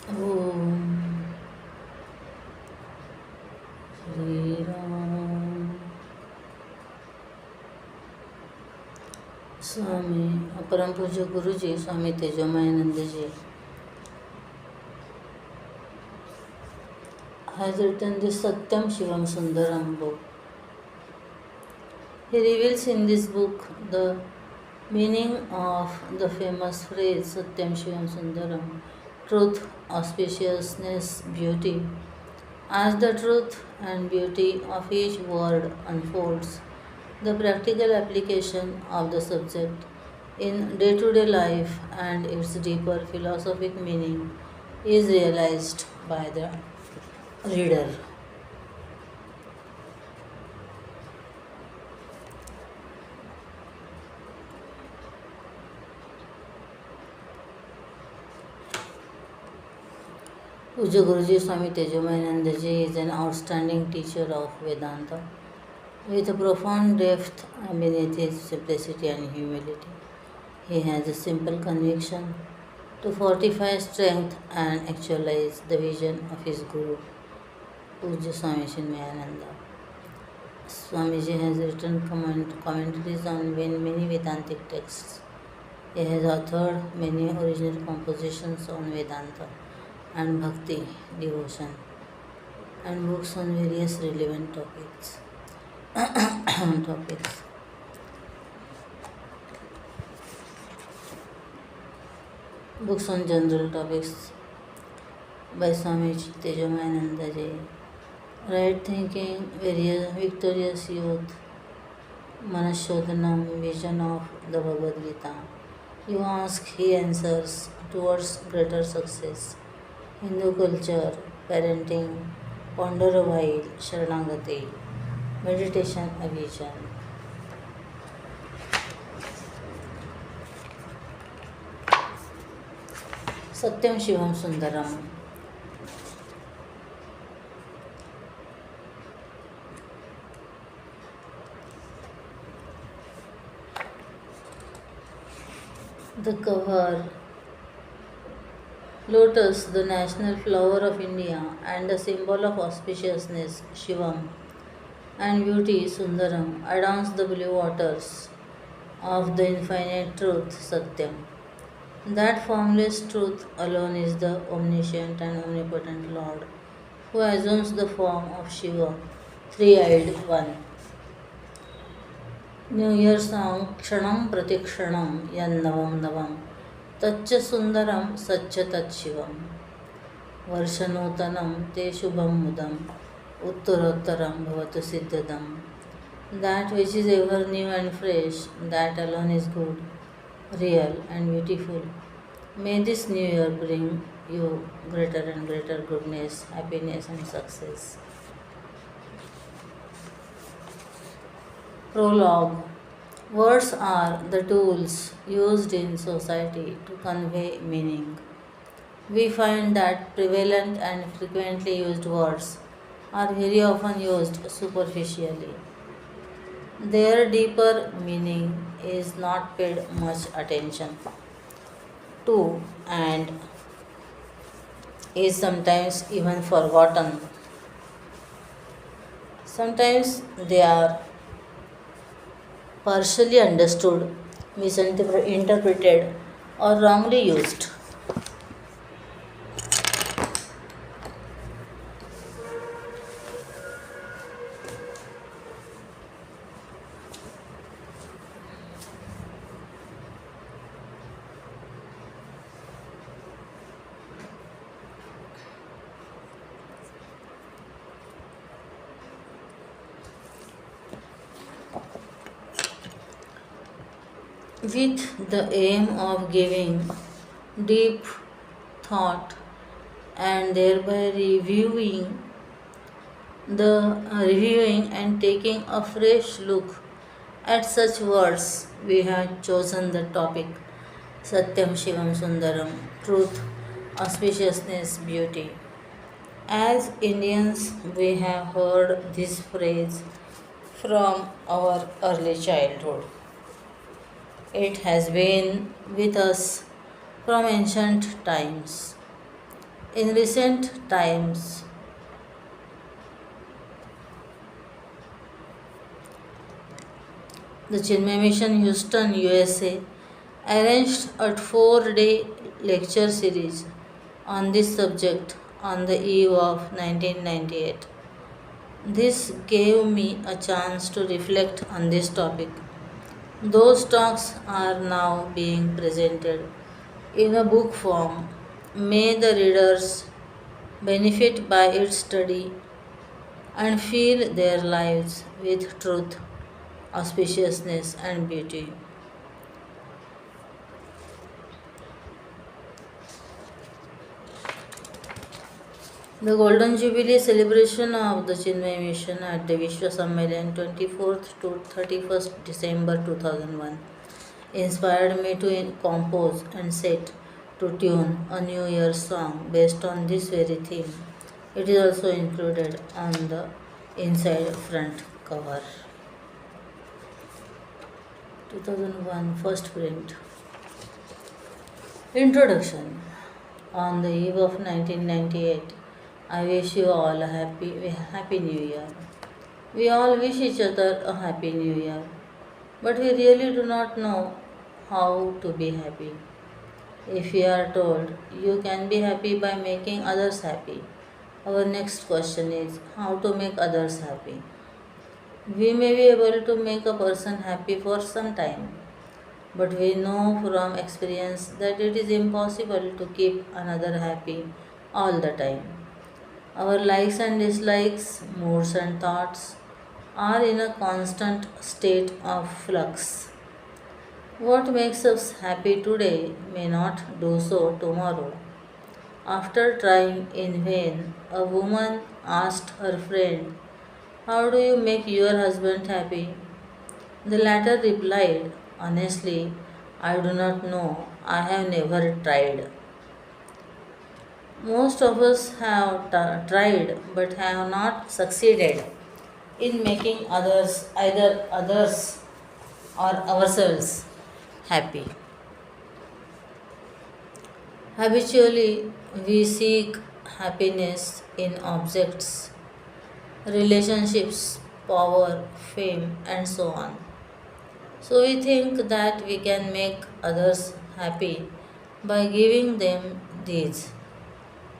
Om Shri Ram. Swami, Param Poojya Guruji, Swami Tejomayananda ji, has written this Satyam Shivam Sundaram book. He reveals in this book the meaning of the famous phrase Satyam Shivam Sundaram, truth, auspiciousness, beauty. As the truth and beauty of each word unfolds, the practical application of the subject in day to day life and its deeper philosophic meaning is realized by the reader. Poojya Guruji Swami Tejomayananda ji is an outstanding teacher of Vedanta with a profound depth beneath his simplicity and humility. He has a simple conviction to fortify strength and actualize the vision of his Guru, Poojya Swami Tejomayananda. Swamiji has written commentaries on many Vedantic texts. He has authored many original compositions on Vedanta and Bhakti, devotion, and books on various relevant topics. Books on general topics by Swami Tejomayananda ji. Right thinking, victorious youth, Manashodhanam, vision of the Bhagavad Gita. You ask, he answers, towards greater success. Hindu culture, parenting, ponder a while, Sharanagati, meditation, a vision. Satyam Shivam Sundaram. The cover. Lotus, the national flower of India and the symbol of auspiciousness, Shivam, and beauty, Sundaram, adorns the blue waters of the infinite truth, Satyam. That formless truth alone is the omniscient and omnipotent Lord, who assumes the form of Shiva, three-eyed one. New Year song, Kshanam Pratikshanam, Yannavam Navam. तच्च सुंदरम सच्च तत्शिवम वर्षनूतनम ते शुभम मुदम उत्तरोत्तरम भवतु सिद्धदम. That which is ever new and fresh, that alone is good, real and beautiful. May this new year bring you greater and greater goodness, happiness and success. Prologue. Words are the tools used in society to convey meaning. We find that prevalent and frequently used words are very often used superficially. Their deeper meaning is not paid much attention to and is sometimes even forgotten. Sometimes they are partially understood, misinterpreted, or wrongly used. With the aim of giving deep thought and thereby reviewing and taking a fresh look at such words, we have chosen the topic Satyam Shivam Sundaram, truth, auspiciousness, beauty. As Indians, we have heard this phrase from our early childhood. It has been with us from ancient times. In recent times, the Chinmay Mission Houston, USA arranged a 4-day lecture series on this subject on the eve of 1998. This gave me a chance to reflect on this topic. Those talks are now being presented in a book form. May the readers benefit by its study and fill their lives with truth, auspiciousness, and beauty. The Golden Jubilee celebration of the Chinmay Mission at the Vishwa Sammelan 24th to 31st December 2001 inspired me to compose and set to tune a New Year's song based on this very theme. It is also included on the inside front cover. 2001 first print. Introduction. On the eve of 1998, I wish you all a happy New Year. We all wish each other a happy New Year, but we really do not know how to be happy. If we are told you can be happy by making others happy, our next question is how to make others happy. We may be able to make a person happy for some time, but we know from experience that it is impossible to keep another happy all the time. Our likes and dislikes, moods and thoughts are in a constant state of flux. What makes us happy today may not do so tomorrow. After trying in vain, a woman asked her friend, "How do you make your husband happy?" The latter replied, "Honestly, I do not know. I have never tried." Most of us have tried but have not succeeded in making others, either others or ourselves, happy. Habitually, we seek happiness in objects, relationships, power, fame, and so on. So we think that we can make others happy by giving them these.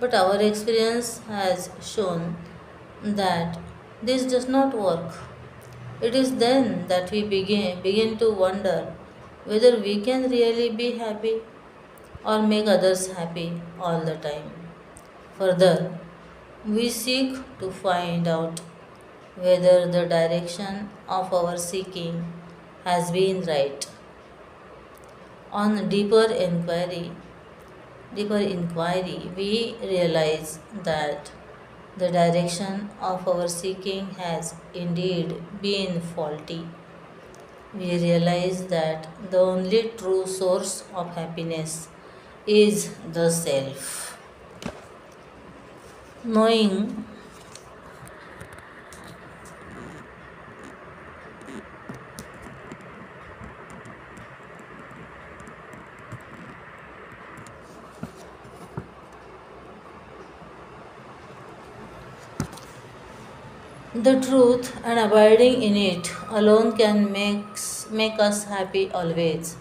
But our experience has shown that this does not work. It is then that we begin to wonder whether we can really be happy or make others happy all the time. Further, we seek to find out whether the direction of our seeking has been right. On deeper inquiry, we realize that the direction of our seeking has indeed been faulty. We realize that the only true source of happiness is the self. Knowing the truth and abiding in it alone can make us happy always.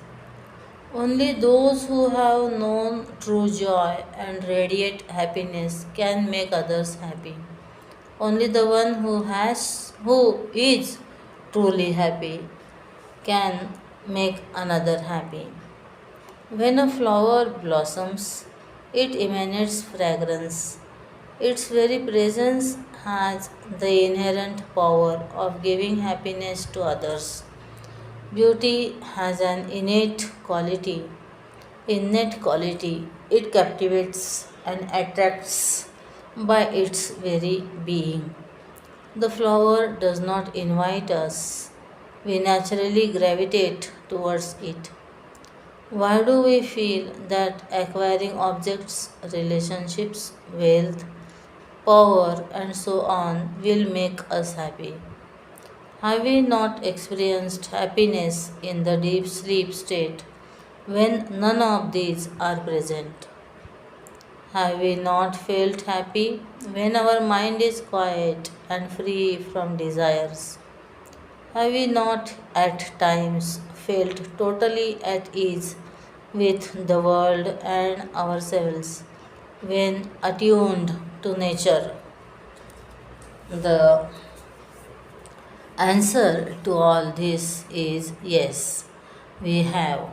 Only those who have known true joy and radiate happiness can make others happy. Only the one who is truly happy can make another happy. When a flower blossoms, it emanates fragrance. Its very presence has the inherent power of giving happiness to others. Beauty has an innate quality. It captivates and attracts by its very being. The flower does not invite us, we naturally gravitate towards it. Why do we feel that acquiring objects, relationships, wealth, power, and so on will make us happy? Have we not experienced happiness in the deep sleep state when none of these are present? Have we not felt happy when our mind is quiet and free from desires? Have we not at times felt totally at ease with the world and ourselves when attuned to nature? The answer to all this is yes, we have.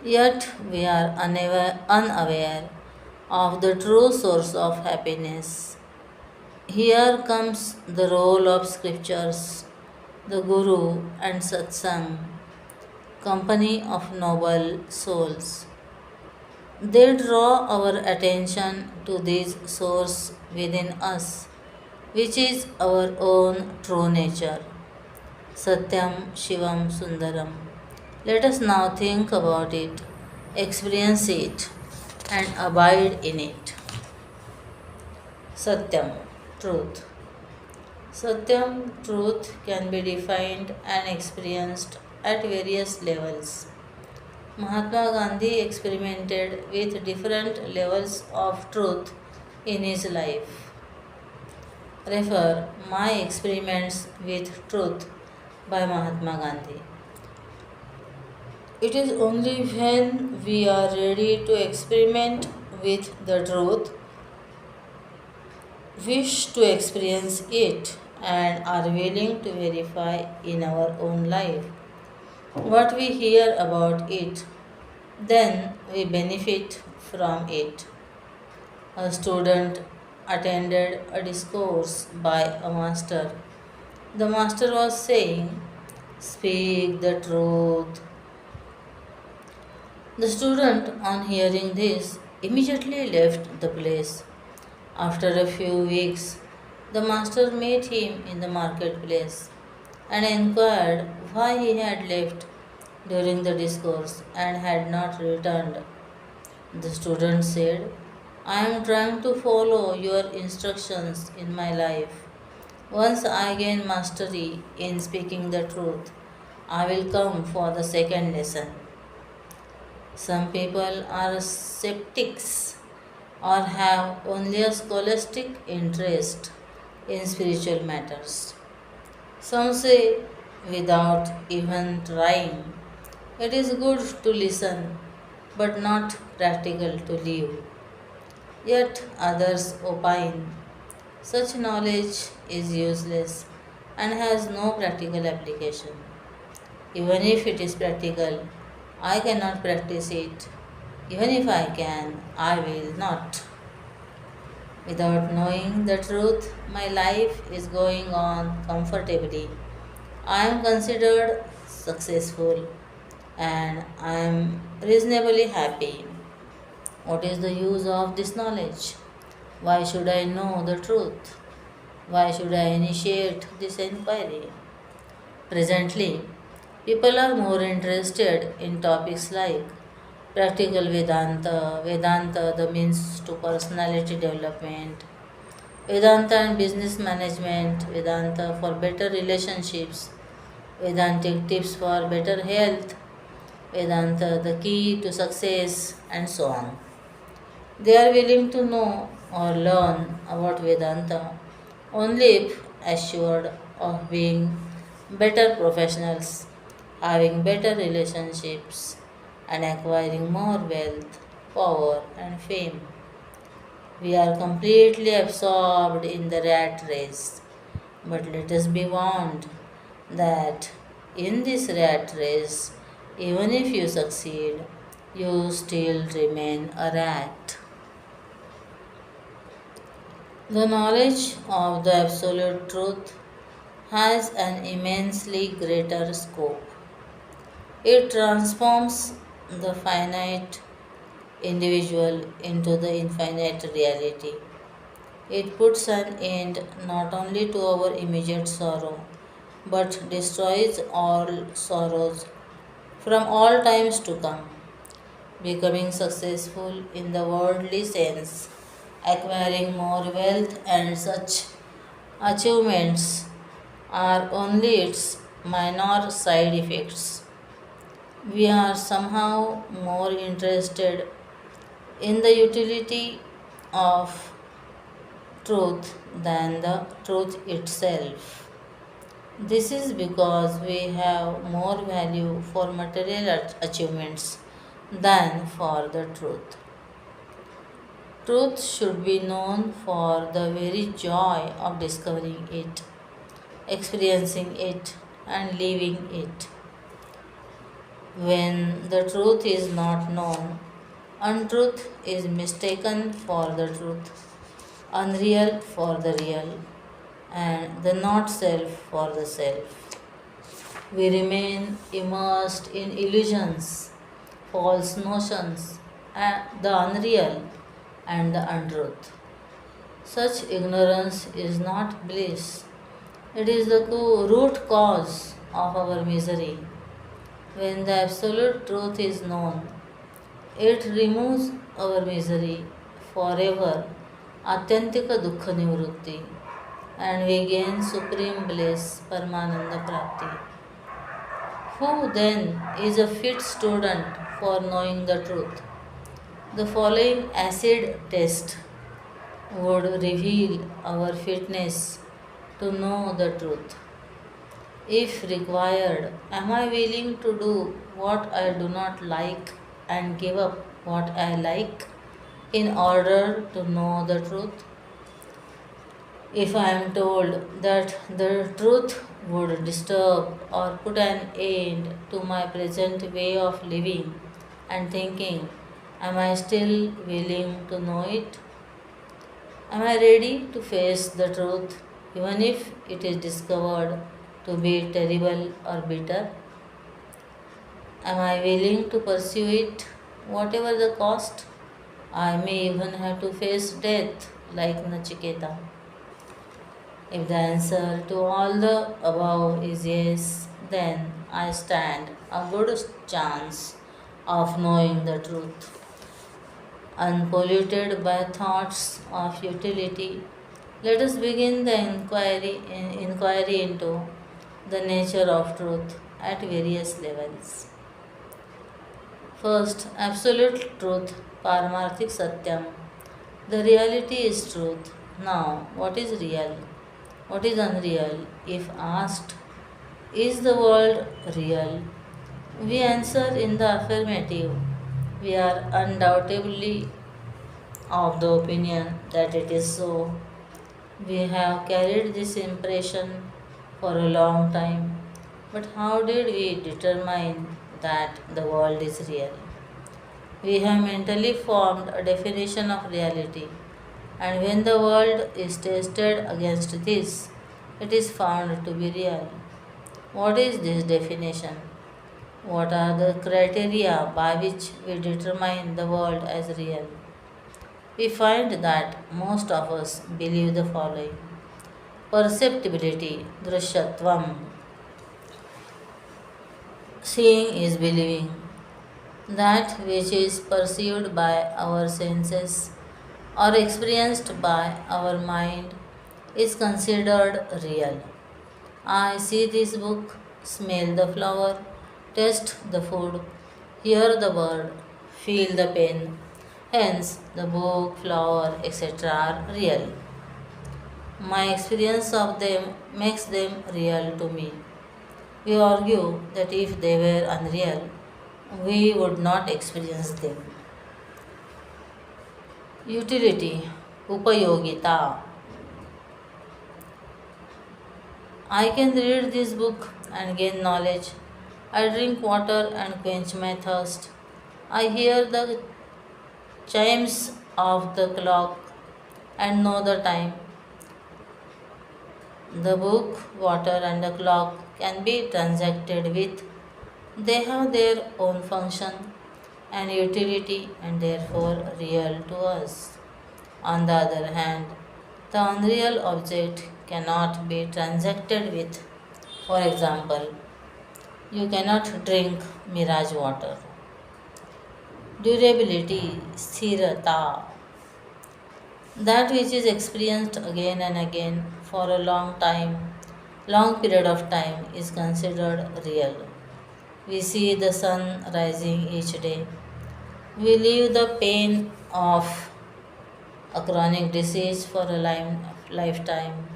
Yet we are unaware of the true source of happiness. Here comes the role of scriptures, the Guru and Satsang, company of noble souls. They draw our attention to this source within us, which is our own true nature. Satyam Shivam Sundaram. Let us now think about it, experience it, and abide in it. Satyam, truth. Satyam, truth, can be defined and experienced at various levels. Mahatma Gandhi experimented with different levels of truth in his life. Refer My Experiments with Truth by Mahatma Gandhi. It is only when we are ready to experiment with the truth, wish to experience it, and are willing to verify in our own life what we hear about it, then we benefit from it. A student attended a discourse by a master. The master was saying, "Speak the truth." The student, on hearing this, immediately left the place. After a few weeks, the master met him in the marketplace and inquired why he had left during the discourse and had not returned. The student said, "I am trying to follow your instructions in my life. Once I gain mastery in speaking the truth, I will come for the second lesson." Some people are skeptics or have only a scholastic interest in spiritual matters. Some say, without even trying, it is good to listen but not practical to live. Yet others opine such knowledge is useless and has no practical application. Even if it is practical, I cannot practice it. Even if I can, I will not. Without knowing the truth, my life is going on comfortably. I am considered successful and I am reasonably happy. What is the use of this knowledge? Why should I know the truth? Why should I initiate this inquiry? Presently, people are more interested in topics like practical Vedanta, Vedanta, the means to personality development, Vedanta and business management, Vedanta for better relationships, Vedantic tips for better health, Vedanta, the key to success, and so on. They are willing to know or learn about Vedanta only if assured of being better professionals, having better relationships, and acquiring more wealth, power, and fame. We are completely absorbed in the rat race. But let us be warned that in this rat race, even if you succeed, you still remain a rat. The knowledge of the absolute truth has an immensely greater scope. It transforms the finite individual into the infinite reality. It puts an end not only to our immediate sorrow, but destroys all sorrows from all times to come. Becoming successful in the worldly sense, acquiring more wealth, and such achievements are only its minor side effects. We are somehow more interested in the utility of truth than the truth itself. This is because we have more value for material achievements than for the truth. Truth should be known for the very joy of discovering it, experiencing it, and living it. When the truth is not known, untruth is mistaken for the truth, unreal for the real, and the not self for the self. We remain immersed in illusions, false notions, and the unreal and the untruth. Such ignorance is not bliss, it is the root cause of our misery. When the absolute truth is known, it removes our misery forever, Atyantika Dukha Nivrutti, and we gain supreme bliss, Paramananda Prapti. Who then is a fit student for knowing the truth? The following acid test would reveal our fitness to know the truth. If required, am I willing to do what I do not like and give up what I like in order to know the truth? If I am told that the truth would disturb or put an end to my present way of living and thinking, am I still willing to know it? Am I ready to face the truth even if it is discovered to be terrible or bitter? Am I willing to pursue it whatever the cost? I may even have to face death like Nachiketa. If the answer to all the above is yes, then I stand a good chance of knowing the truth. Unpolluted by thoughts of utility, let us begin the inquiry into the nature of truth at various levels. First, absolute truth, Paramarthik Satyam. The reality is truth. Now, what is real? What is unreal? If asked, is the world real? We answer in the affirmative. We are undoubtedly of the opinion that it is so. We have carried this impression for a long time. But how did we determine that the world is real? We have mentally formed a definition of reality, and when the world is tested against this, it is found to be real. What is this definition? What are the criteria by which we determine the world as real? We find that most of us believe the following: perceptibility, drishyatvam. Seeing is believing. That which is perceived by our senses or experienced by our mind is considered real. I see this book, smell the flower, taste the food, hear the bird, feel the pen. Hence, the book, flower, etc. are real. My experience of them makes them real to me. We argue that if they were unreal, we would not experience them. Utility, Upayogita. I can read this book and gain knowledge. I drink water and quench my thirst. I hear the chimes of the clock and know the time. The book, water, and the clock can be transacted with. They have their own function and utility and therefore real to us. On the other hand, the unreal object cannot be transacted with. For example, you cannot drink mirage water. Durability, sthirata. That which is experienced again and again for a long period of time is considered real. We see the sun rising each day. We leave the pain of a chronic disease for a lifetime.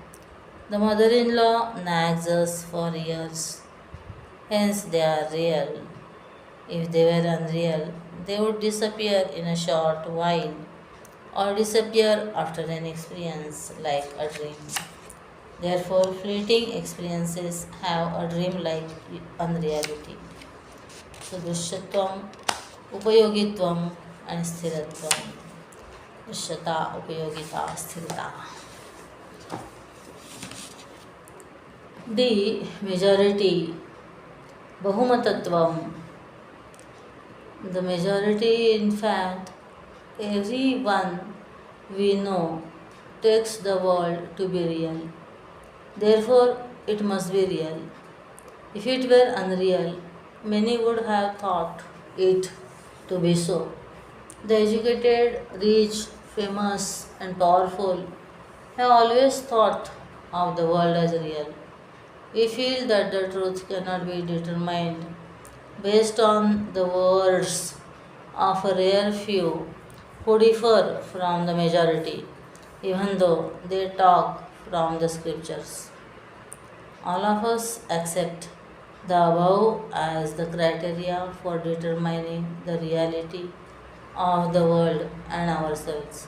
The mother in law nags us for years, hence they are real. If they were unreal, they would disappear in a short while or disappear after an experience like a dream. Therefore, fleeting experiences have a dream like unreality. So, दृश्यत्वम, उपयोगित्वम and स्थिरत्वम. दृश्यता, उपयोगिता, स्थिरता. The majority, Bahumatatvam. The majority, in fact, everyone we know takes the world to be real. Therefore, it must be real. If it were unreal, many would have thought it to be so. The educated, rich, famous, and powerful have always thought of the world as real. We feel that the truth cannot be determined based on the words of a rare few who differ from the majority, even though they talk from the scriptures. All of us accept the above as the criteria for determining the reality of the world and ourselves.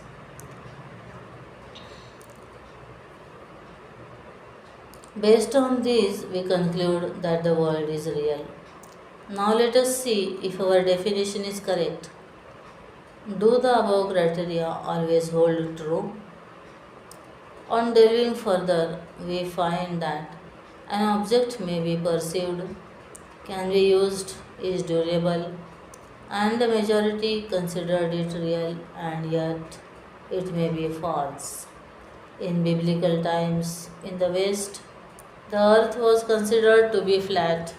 Based on these, we conclude that the world is real. Now let us see if our definition is correct. Do the above criteria always hold true? On delving further, we find that an object may be perceived, can be used, is durable, and the majority considered it real, and yet it may be false. In biblical times, in the West, the earth was considered to be flat.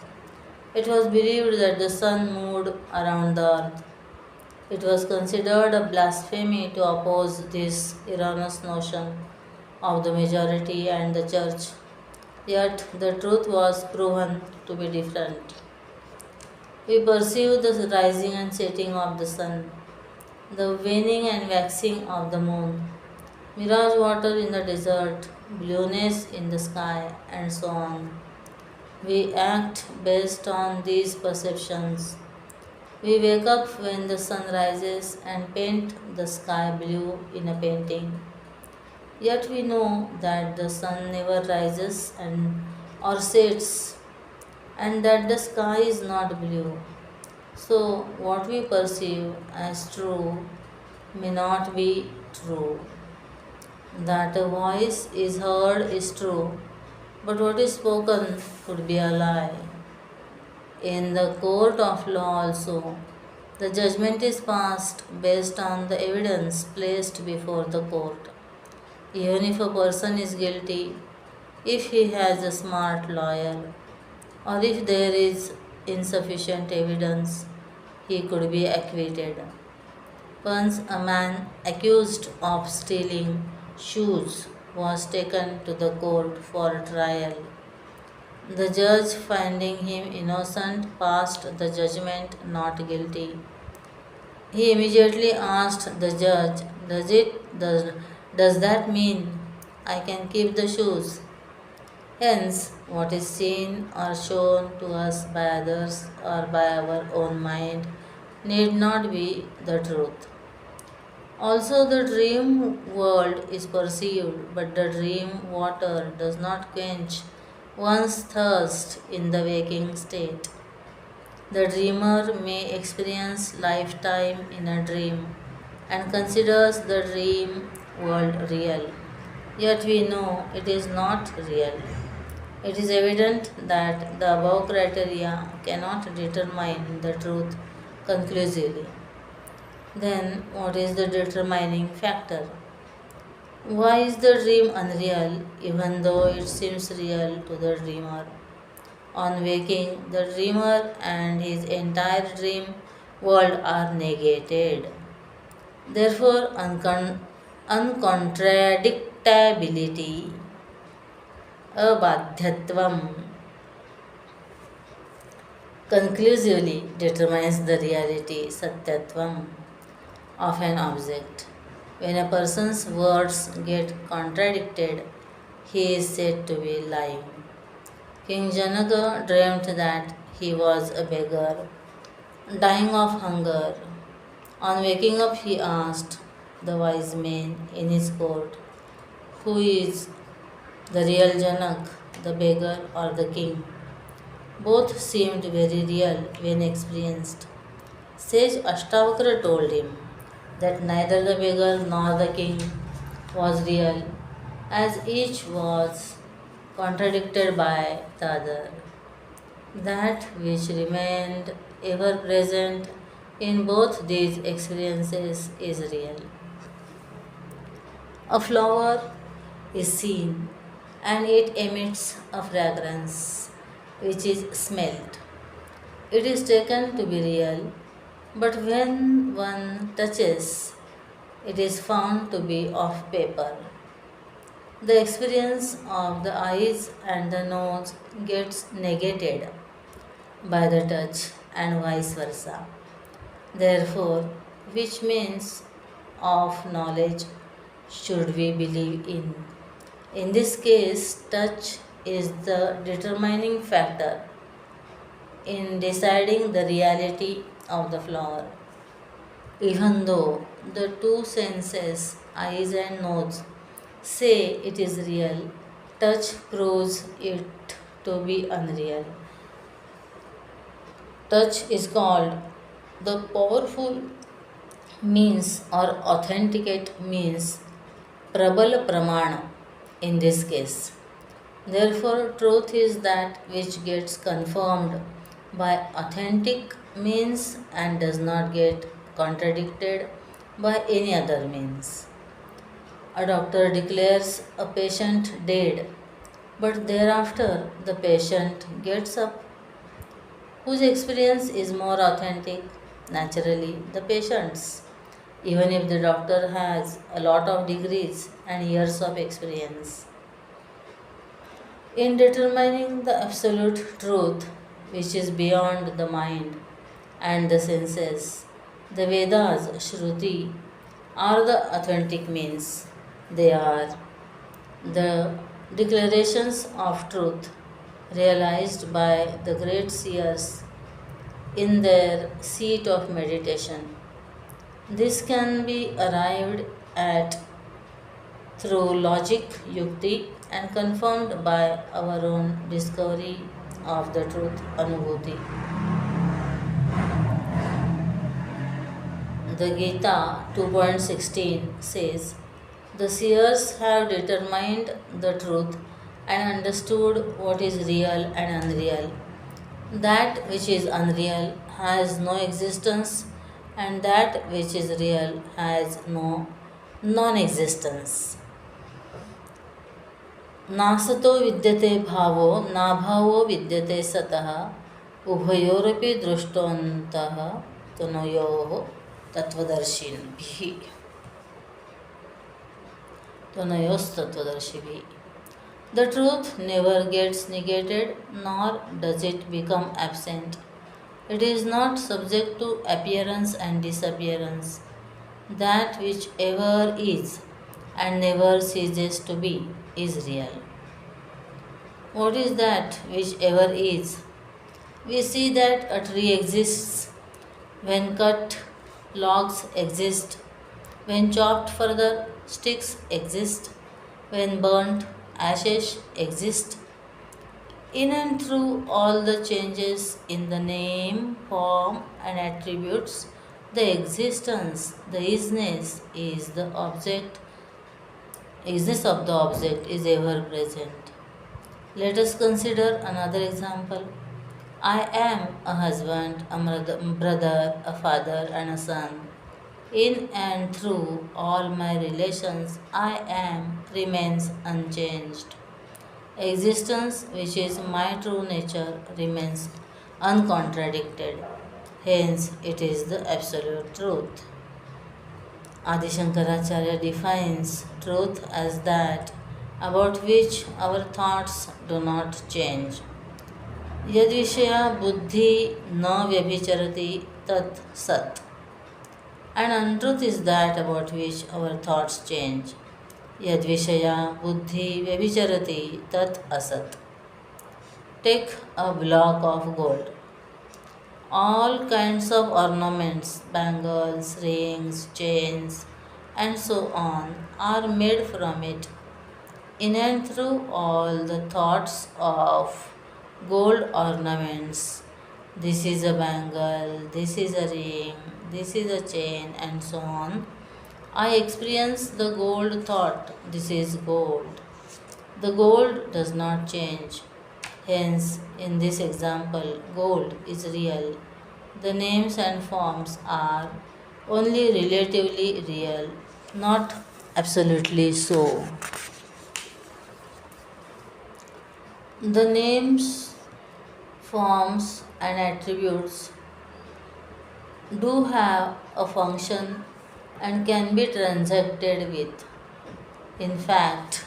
It was believed that the sun moved around the earth. It was considered a blasphemy to oppose this erroneous notion of the majority and the church. Yet the truth was proven to be different. We perceive the rising and setting of the sun, the waning and waxing of the moon, mirage water in the desert, blueness in the sky, and so on. We act based on these perceptions. We wake up when the sun rises and paint the sky blue in a painting. Yet we know that the sun never rises or sets, and that the sky is not blue. So, what we perceive as true may not be true. That a voice is heard is true, but what is spoken could be a lie. In the court of law also, the judgment is passed based on the evidence placed before the court. Even if a person is guilty, if he has a smart lawyer, or if there is insufficient evidence, he could be acquitted. Once a man accused of stealing shoes was taken to the court for trial. The judge, finding him innocent, passed the judgment not guilty. He immediately asked the judge, does that mean I can keep the shoes? Hence, what is seen or shown to us by others or by our own mind need not be the truth. Also, the dream world is perceived, but the dream water does not quench one's thirst in the waking state. The dreamer may experience lifetime in a dream and considers the dream world real. Yet we know it is not real. It is evident that the above criteria cannot determine the truth conclusively. Then, what is the determining factor? Why is the dream unreal even though it seems real to the dreamer? On waking, the dreamer and his entire dream world are negated. Therefore, uncontradictability, abadhyatvam, conclusively determines the reality, satyatvam, of an object. When a person's words get contradicted, he is said to be lying. King Janaka dreamt that he was a beggar, dying of hunger. On waking up, he asked the wise men in his court, who is the real Janak, the beggar or the king? Both seemed very real when experienced. Sage Ashtavakra told him that neither the beggar nor the king was real, as each was contradicted by the other. That which remained ever present in both these experiences is real. A flower is seen and it emits a fragrance which is smelt. It is taken to be real, but when one touches, it is found to be of paper. The experience of the eyes and the nose gets negated by the touch and vice versa. Therefore, which means of knowledge should we believe in? In this case, touch is the determining factor in deciding the reality of the flower. Even though the two senses, eyes and nose, say it is real, touch proves it to be unreal. Touch is called the powerful means or authenticate means, prabal pramana in this case. Therefore, truth is that which gets confirmed by authentic means and does not get contradicted by any other means. A doctor declares a patient dead, but thereafter the patient gets up. Whose experience is more authentic? Naturally, the patient's, even if the doctor has a lot of degrees and years of experience. In determining the absolute truth, which is beyond the mind and the senses, the Vedas, Shruti, are the authentic means. They are the declarations of truth realized by the great seers in their seat of meditation. This can be arrived at through logic, yukti, and confirmed by our own discovery of the truth, anubhuti. The Gita 2.16 says, the seers have determined the truth and understood what is real and unreal. That which is unreal has no existence, and that which is real has no non existence. नासतो विद्यते भावो नाभावो विद्यते सतः उभयोरपि दृष्टोऽन्तः तनयोः तत्त्वदर्शिभिः तनयोस्तत्त्वदर्शिभिः. The truth never gets negated nor does it become absent. It is not subject to appearance and disappearance. That which ever is and never ceases to be is real. What is that which ever is? We see that a tree exists when cut logs exist, when chopped further sticks exist, when burnt ashes exist. In and through all the changes in the name, form, and attributes, the existence, the is the object, isness of the object is ever present. Let us consider another example. I am a husband, a brother, a father, and a son. In and through all my relations, I am remains unchanged. Existence, which is my true nature, remains uncontradicted. Hence, it is the absolute truth. Adi Shankaracharya defines truth as that about which our thoughts do not change. Yadvishaya buddhi na vyabhicharati tat sat. And untruth is that about which our thoughts change. Yadvishaya buddhi vyabhicharati tat asat. Take a block of gold. All kinds of ornaments, bangles, rings, chains, and so on are made from it. In and through all the thoughts of gold ornaments, this is a bangle, this is a ring, this is a chain, and so on, I experience the gold thought, this is gold. The gold does not change. Hence, in this example, gold is real. The names and forms are only relatively real, not absolutely so. The names, forms, and attributes do have a function and can be transacted with. In fact,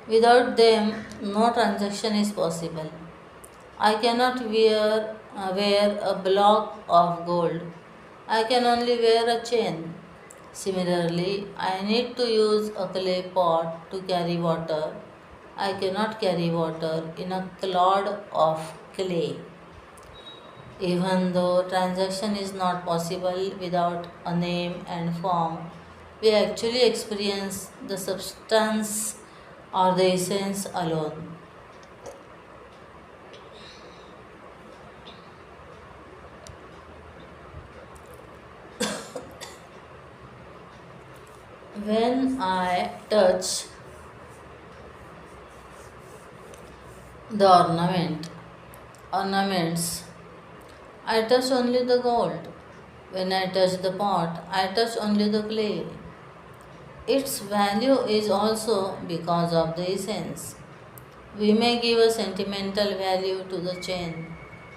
without them, no transaction is possible. I cannot wear a block of gold. I can only wear a chain. Similarly, I need to use a clay pot to carry water. I cannot carry water in a clod of clay. Even though transaction is not possible without a name and form, we actually experience the substance or the essence alone. When I touch the ornaments, I touch only the gold. When I touch the pot, I touch only the clay. Its value is also because of the essence. We may give a sentimental value to the chain,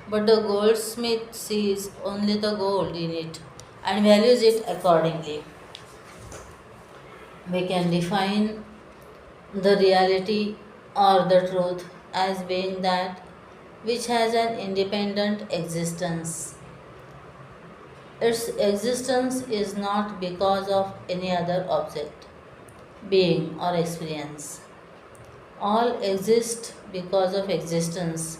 but the goldsmith sees only the gold in it and values it accordingly. We can define the reality or the truth as being that which has an independent existence. Its existence is not because of any other object, being, or experience. All exist because of existence.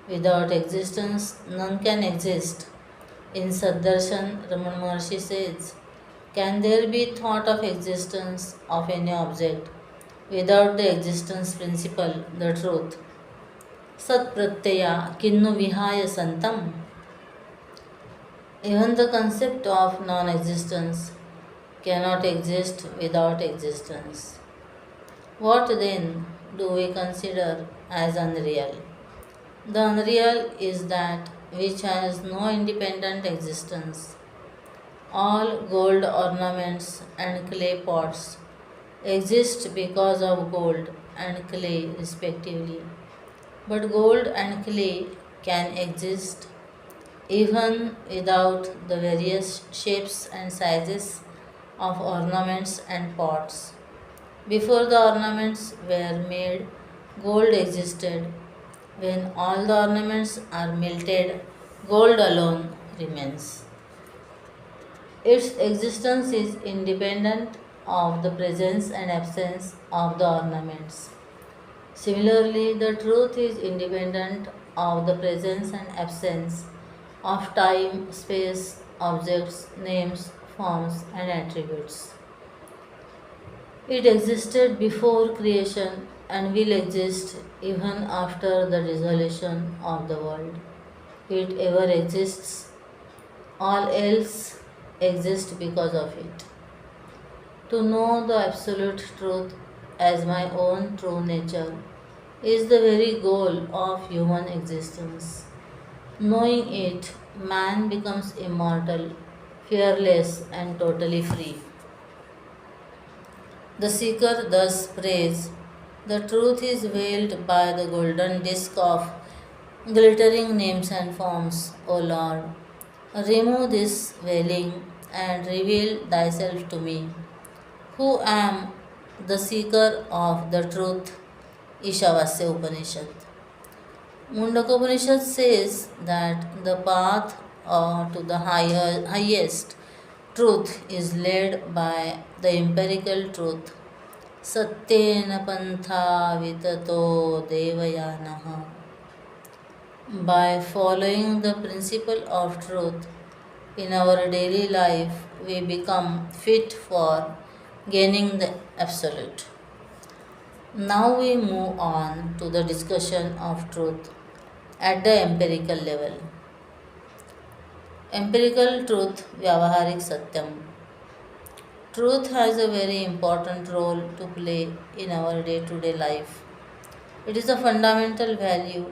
Without existence, none can exist. In Saddarshan, Raman Maharshi says, can there be thought of existence of any object without the existence principle, the truth? Sat pratyaya kinnu vihaya santam. Even the concept of non existence cannot exist without existence. What then do we consider as unreal? The unreal is that which has no independent existence. All gold ornaments and clay pots exist because of gold and clay respectively. But gold and clay can exist even without the various shapes and sizes of ornaments and pots. Before the ornaments were made, gold existed. When all the ornaments are melted, gold alone remains. Its existence is independent of the presence and absence of the ornaments. Similarly, the truth is independent of the presence and absence of time, space, objects, names, forms, and attributes. It existed before creation and will exist even after the dissolution of the world. It ever exists, all else exists because of it. To know the absolute truth as my own true nature is the very goal of human existence. Knowing it, man becomes immortal, fearless, and totally free. The seeker thus prays, the truth is veiled by the golden disk of glittering names and forms, O Lord. Remove this veiling and reveal thyself to me, who am the seeker of the truth. Ishavasya Upanishad. Mundaka Upanishad says that the path to the highest truth is led by the empirical truth. Satyena pantha vitato devayanaha. By following the principle of truth in our daily life, we become fit for gaining the absolute. Now we move on to the discussion of truth at the empirical level. Empirical truth, Vyavaharik Satyam. Truth has a very important role to play in our day to day life. It is a fundamental value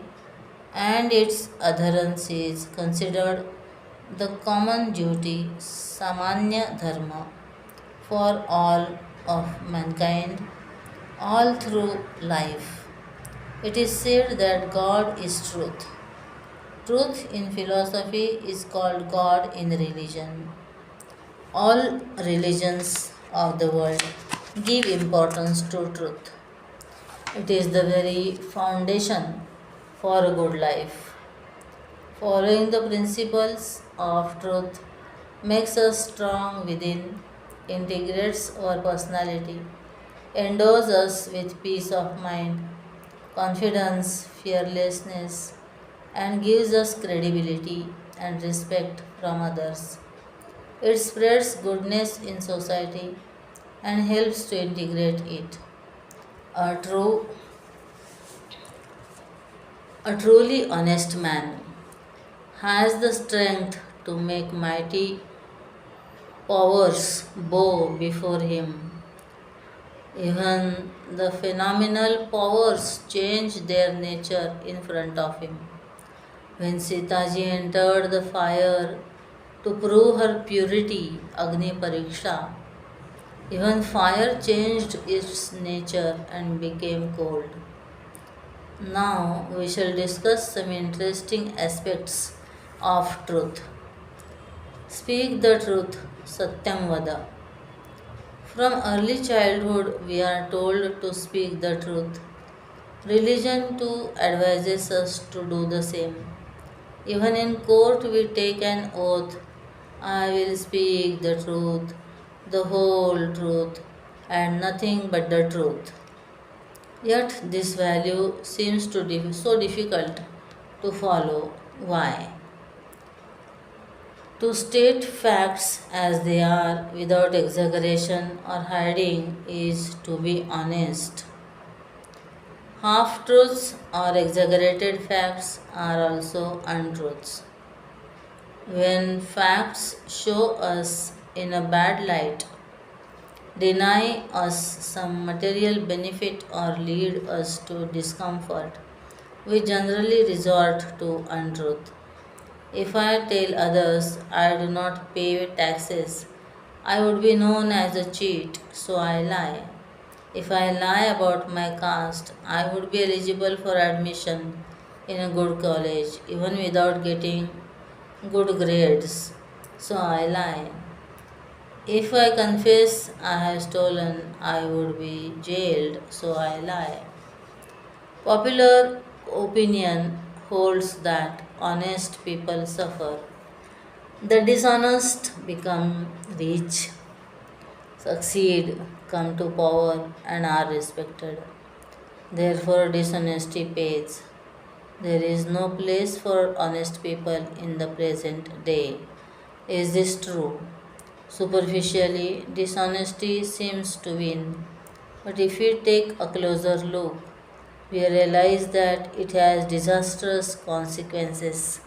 and its adherence is considered the common duty, Samanya Dharma, for all of mankind all through life. It is said that God is truth. Truth in philosophy is called God in religion. All religions of the world give importance to truth. It is the very foundation for a good life. Following the principles of truth makes us strong within, integrates our personality, endows us with peace of mind, confidence, fearlessness, and gives us credibility and respect from others. It spreads goodness in society and helps to integrate it. A true a truly honest man has the strength to make mighty powers bow before him. Even the phenomenal powers change their nature in front of him. When Sitaji entered the fire to prove her purity, Agni Pariksha, even fire changed its nature and became cold. Now we shall discuss some interesting aspects of truth. Speak the truth, Satyam Vada. From early childhood, we are told to speak the truth. Religion too advises us to do the same. Even in court, we take an oath I will speak the truth, the whole truth, and nothing but the truth. Yet, this value seems to be so difficult to follow. Why? To state facts as they are without exaggeration or hiding is to be honest. Half truths or exaggerated facts are also untruths. When facts show us in a bad light, deny us some material benefit, or lead us to discomfort, we generally resort to untruth. If I tell others I do not pay taxes, I would be known as a cheat, so I lie. If I lie about my caste, I would be eligible for admission in a good college even without getting good grades, so I lie. If I confess I have stolen, I would be jailed, so I lie. Popular opinion holds that honest people suffer. The dishonest become rich, succeed, come to power, and are respected. Therefore, dishonesty pays. There is no place for honest people in the present day. Is this true? Superficially, dishonesty seems to win. But if we take a closer look, we realize that it has disastrous consequences.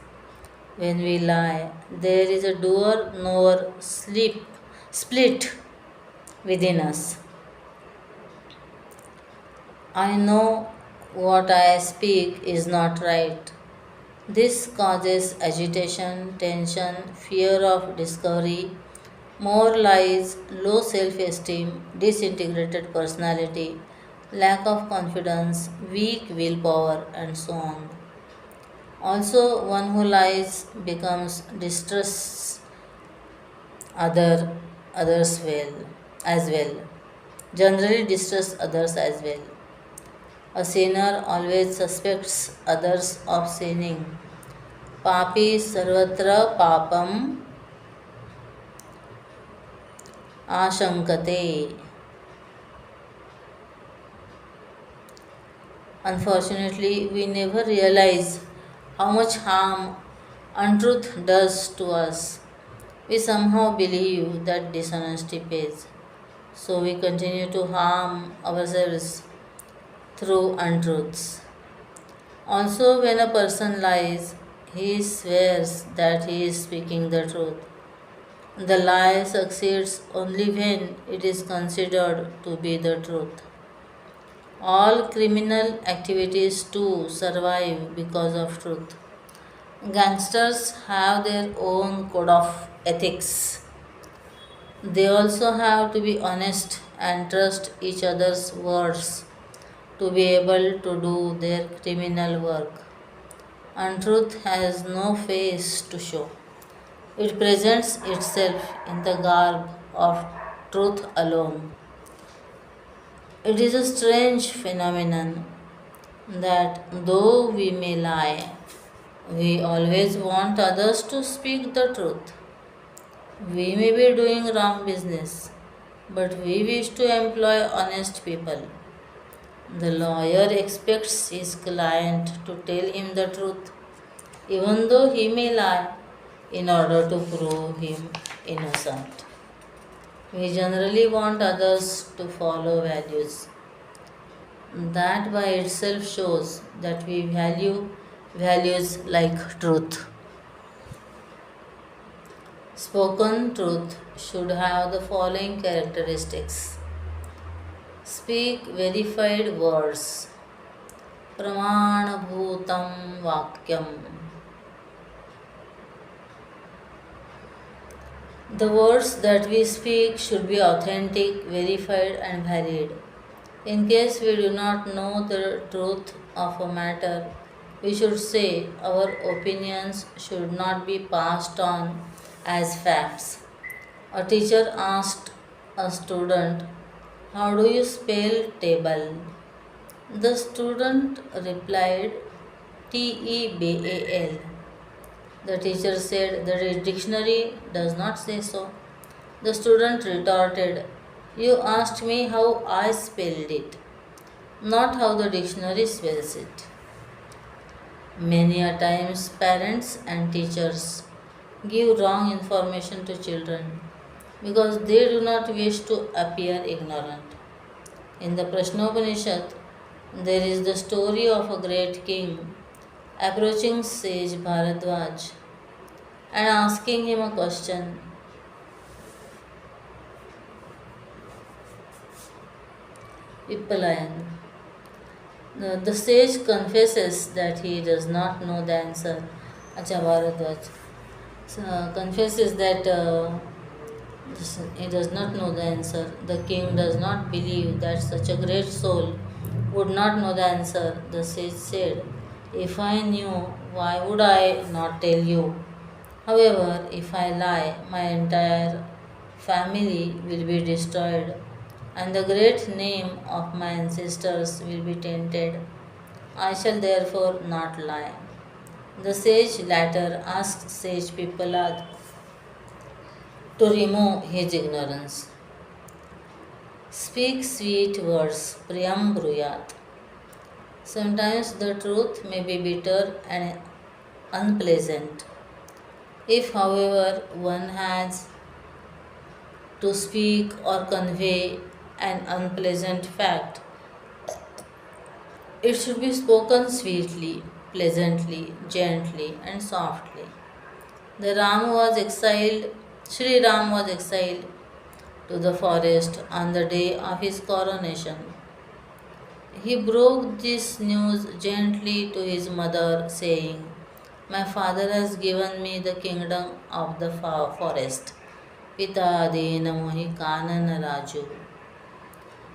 When we lie, there is a doer knower split within us. I know what I speak is not right. This causes agitation, tension, fear of discovery, more lies, low self esteem, disintegrated personality, lack of confidence, weak willpower, and so on. Also, one who lies becomes distress other others well as well. Generally distress others as well. A sinner always suspects others of sinning. Papi sarvatra papam ashankate. Unfortunately, we never realize how much harm untruth does to us. We somehow believe that dishonesty pays, so we continue to harm ourselves through untruths. Also, when a person lies, he swears that he is speaking the truth. The lie succeeds only when it is considered to be the truth. All criminal activities too survive because of truth. Gangsters have their own code of ethics. They also have to be honest and trust each other's words to be able to do their criminal work. Untruth has no face to show. It presents itself in the garb of truth alone. It is a strange phenomenon that though we may lie, we always want others to speak the truth. We may be doing wrong business, but we wish to employ honest people. The lawyer expects his client to tell him the truth, even though he may lie, in order to prove him innocent. We generally want others to follow values. That by itself shows that we value values like truth. Spoken truth should have the following characteristics: speak verified words, pramanabhutam vakyam. The words that we speak should be authentic, verified, and valid. In case we do not know the truth of a matter, we should say our opinions should not be passed on as facts. A teacher asked a student, "How do you spell table?" The student replied, "Tebal." The teacher said, "The dictionary does not say so." The student retorted, "You asked me how I spelled it, not how the dictionary spells it." Many a times, parents and teachers give wrong information to children because they do not wish to appear ignorant. In the Prashnopanishad, there is the story of a great king approaching sage Bharadwaj and asking him a question. Vippalayan. The sage confesses that he does not know the answer. Acha Bharadwaj confesses that he does not know the answer. The king does not believe that such a great soul would not know the answer. The sage said, "If I knew, why would I not tell you? However, if I lie, my entire family will be destroyed, and the great name of my ancestors will be tainted. I shall therefore not lie." The sage later asked sage Pippalad to remove his ignorance. Speak sweet words, priyam bruyat. Sometimes the truth may be bitter and unpleasant. If, however, one has to speak or convey an unpleasant fact, it should be spoken sweetly, pleasantly, gently, and softly. The Ram was exiled, Sri Ram was exiled to the forest on the day of his coronation. He broke this news gently to his mother, saying, "My father has given me the kingdom of the forest. Pita dena mohi kanana raju."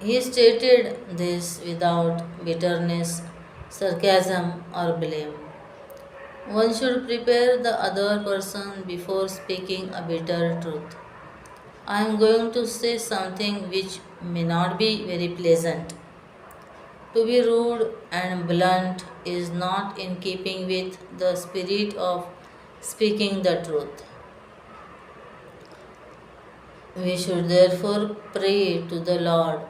He stated this without bitterness, sarcasm, or blame. One should prepare the other person before speaking a bitter truth. I am going to say something which may not be very pleasant. To be rude and blunt is not in keeping with the spirit of speaking the truth. We should therefore pray to the Lord,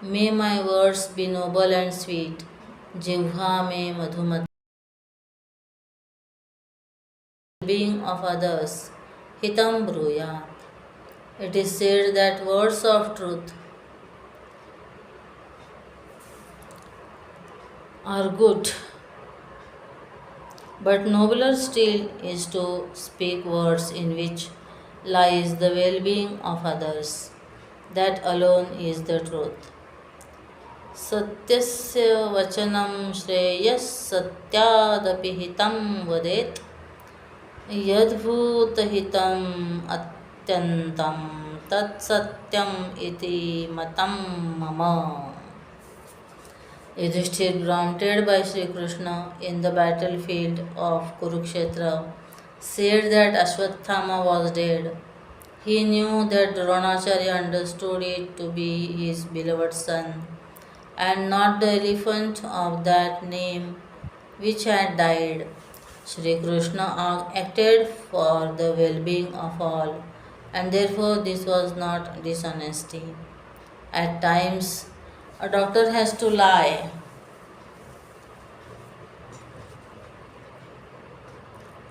may my words be noble and sweet, jivha me madhumati, being of others, hitam bruyat. It is said that words of truth are good, but nobler still is to speak words in which lies the well being of others. That alone is the truth. सत्यस्य वचनं श्रेयः सत्यादपि हितं वदेत् यद्भूतहितम् अत्यन्तं तत्सत्यम् इति मतं मम. Yudhishthir, prompted by Sri Krishna in the battlefield of Kurukshetra, said that Ashwatthama was dead. He knew that Dronacharya understood it to be his beloved son, and not the elephant of that name which had died. Sri Krishna acted for the well being of all, and therefore this was not dishonesty. At times, a doctor has to lie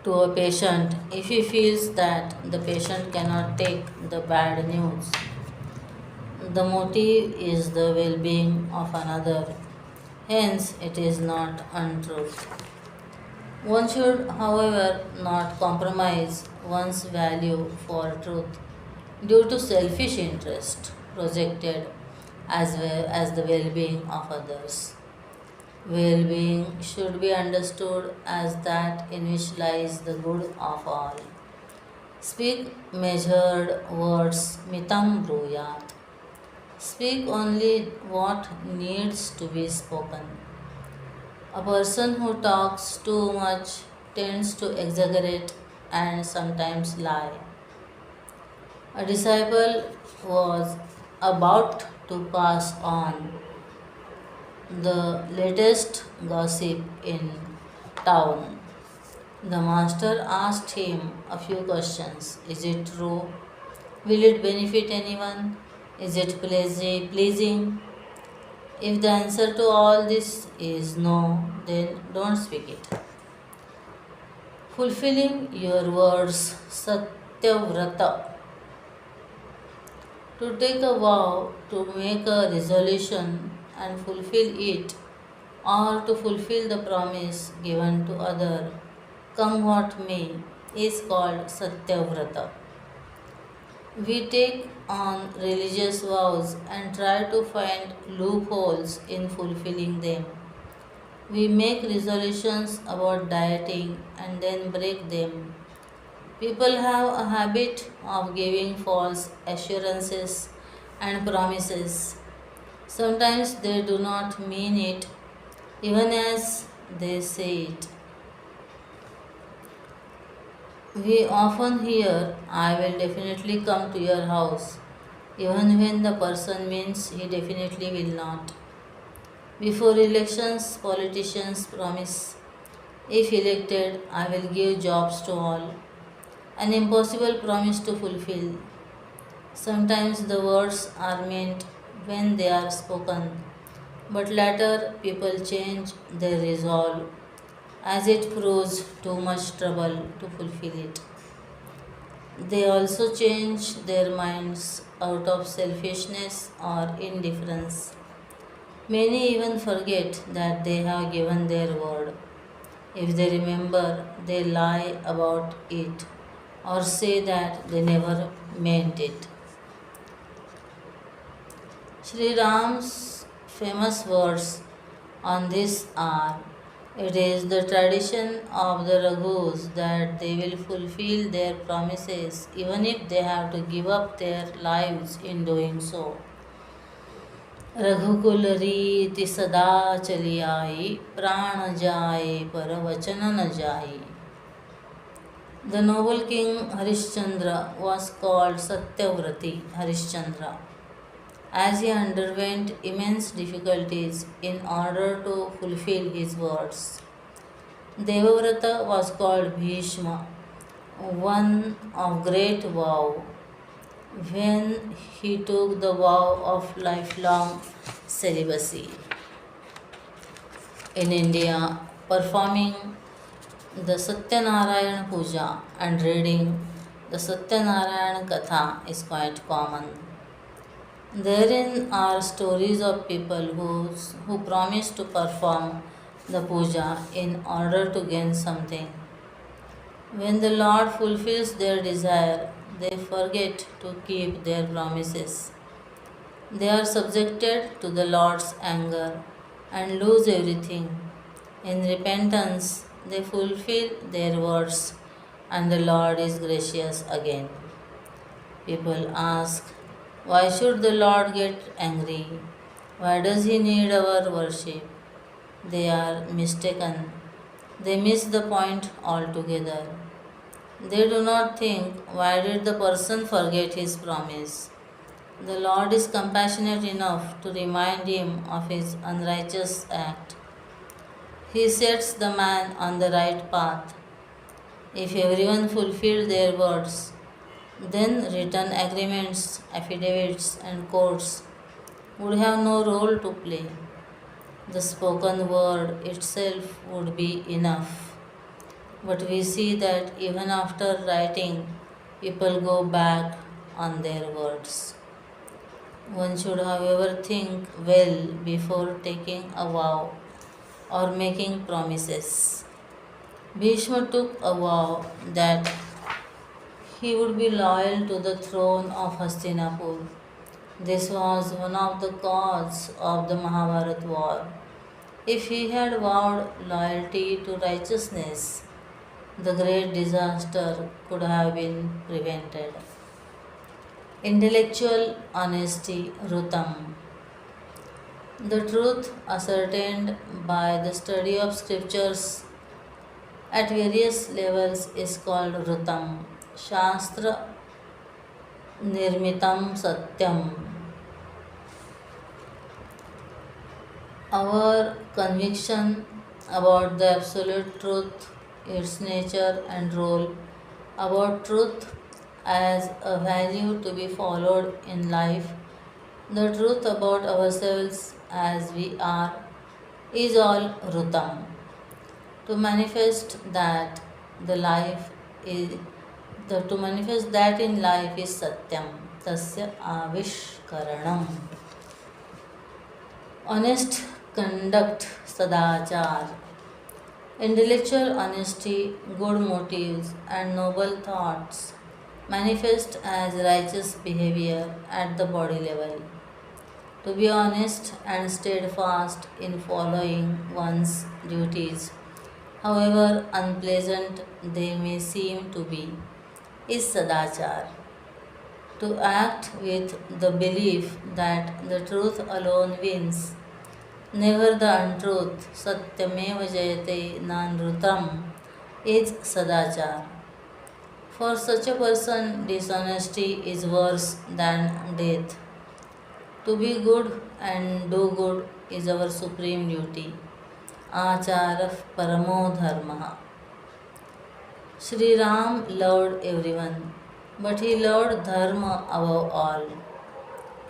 to a patient if he feels that the patient cannot take the bad news. The motive is the well being of another, hence, it is not untruth. One should, however, not compromise one's value for truth due to selfish interest projected as well as the well being of others. Well being should be understood as that in which lies the good of all. Speak measured words, mitam bruyat. Speak only what needs to be spoken. A person who talks too much tends to exaggerate and sometimes lie. A disciple was about to pass on the latest gossip in town. The master asked him a few questions. Is it true? Will it benefit anyone? Is it pleasing? If the answer to all this is no, then don't speak it. Fulfilling your words, Satyavrata. To take a vow, to make a resolution and fulfill it, or to fulfill the promise given to other, come what may, is called Satyavrata. We take on religious vows and try to find loopholes in fulfilling them. We make resolutions about dieting and then break them. People have a habit of giving false assurances and promises. Sometimes they do not mean it, even as they say it. We often hear, I will definitely come to your house, even when the person means he definitely will not. Before elections, politicians promise, if elected, I will give jobs to all. An impossible promise to fulfill. Sometimes the words are meant when they are spoken, but later people change their resolve as it proves too much trouble to fulfill it. They also change their minds out of selfishness or indifference. Many even forget that they have given their word. If they remember, they lie about it or say that they never meant it. Sri Ram's famous words on this are, it is the tradition of the Raghus that they will fulfill their promises even if they have to give up their lives in doing so. रघुकुल रीति सदा चली आई प्राण जाए पर वचन न जाए. The noble king Harishchandra was called Satyavrati Harishchandra. as he underwent immense difficulties in order to fulfill his words. Devavrata was called Bhishma, one of great vow, when he took the vow of lifelong celibacy. In India, performing the Satyanarayan Puja and reading the Satyanarayan Katha is quite common. Therein are stories of people who promise to perform the puja in order to gain something. When the Lord fulfills their desire, they forget to keep their promises. They are subjected to the Lord's anger and lose everything. In repentance, they fulfill their words, and the Lord is gracious again. People ask, why should the Lord get angry? Why does He need our worship? They are mistaken. They miss the point altogether. They do not think, why did the person forget his promise? The Lord is compassionate enough to remind him of his unrighteous act. He sets the man on the right path. If everyone fulfilled their words, then written agreements, affidavits, and courts would have no role to play. The spoken word itself would be enough. But we see that even after writing, people go back on their words. One should, however, think well before taking a vow or making promises. Bhishma took a vow that he would be loyal to the throne of Hastinapur. This was one of the causes of the Mahabharata war. If he had vowed loyalty to righteousness, the great disaster could have been prevented. Intellectual honesty, Rutam. The truth ascertained by the study of scriptures at various levels is called Rutam. Shastra Nirmitam Satyam. Our conviction about the absolute truth, its nature and role, about truth as a value to be followed in life, the truth about ourselves as we are, is all Rutam. To manifest that the life is to manifest that in life is Satyam, Tasya Avishkaranam. Honest conduct, Sadachar. Intellectual honesty, good motives, and noble thoughts manifest as righteous behavior at the body level. To be honest and steadfast in following one's duties, however unpleasant they may seem to be, is Sadachar. To act with the belief that the truth alone wins, never the untruth, Satyameva Jayate Nanrutam, is Sadachar. For such a person, dishonesty is worse than death. To be good and do good is our supreme duty. Achara Paramo Dharma. Sri Ram loved everyone, but he loved Dharma above all.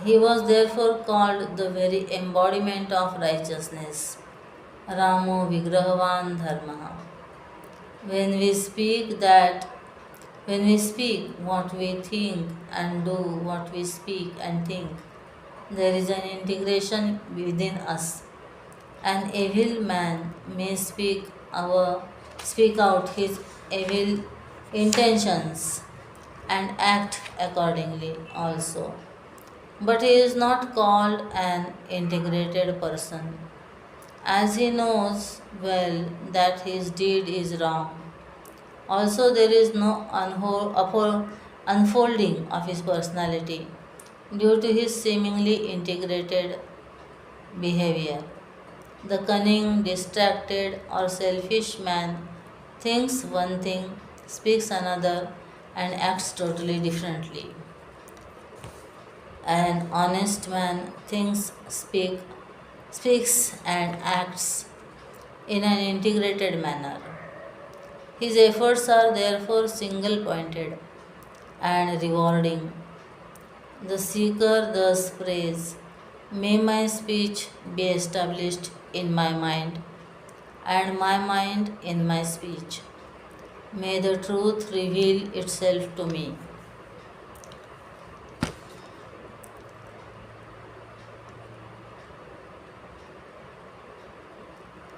He was therefore called the very embodiment of righteousness. Ramo Vigrahavan Dharma. When we speak what we think and do what we speak and think, there is an integration within us. An evil man may speak out his evil intentions and act accordingly also. But he is not called an integrated person, as he knows well that his deed is wrong. Also, there is no unfolding of his personality due to his seemingly integrated behavior. The cunning, distracted, or selfish man thinks one thing, speaks another, and acts totally differently. An honest man speaks and acts in an integrated manner. His efforts are therefore single pointed and rewarding. The seeker thus prays, may my speech be established in my mind, and my mind in my speech. May the truth reveal itself to me.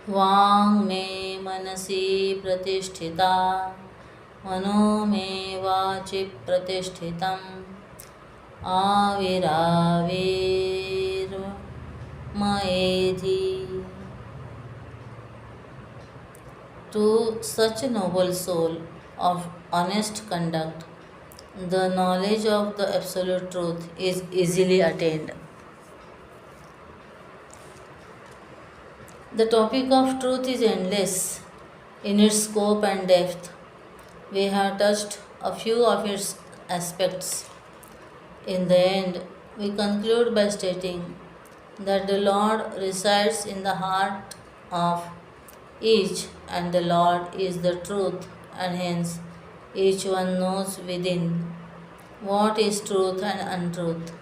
वाङ् मे मनसि प्रतिष्ठिता मनो मे वाचि प्रतिष्ठितम् आविराविर्मयेधि. To such a noble soul of honest conduct, the knowledge of the absolute truth is easily attained. The topic of truth is endless in its scope and depth. We have touched a few of its aspects. In the end, we conclude by stating that the Lord resides in the heart of each, and the Lord is the truth, and hence each one knows within what is truth and untruth.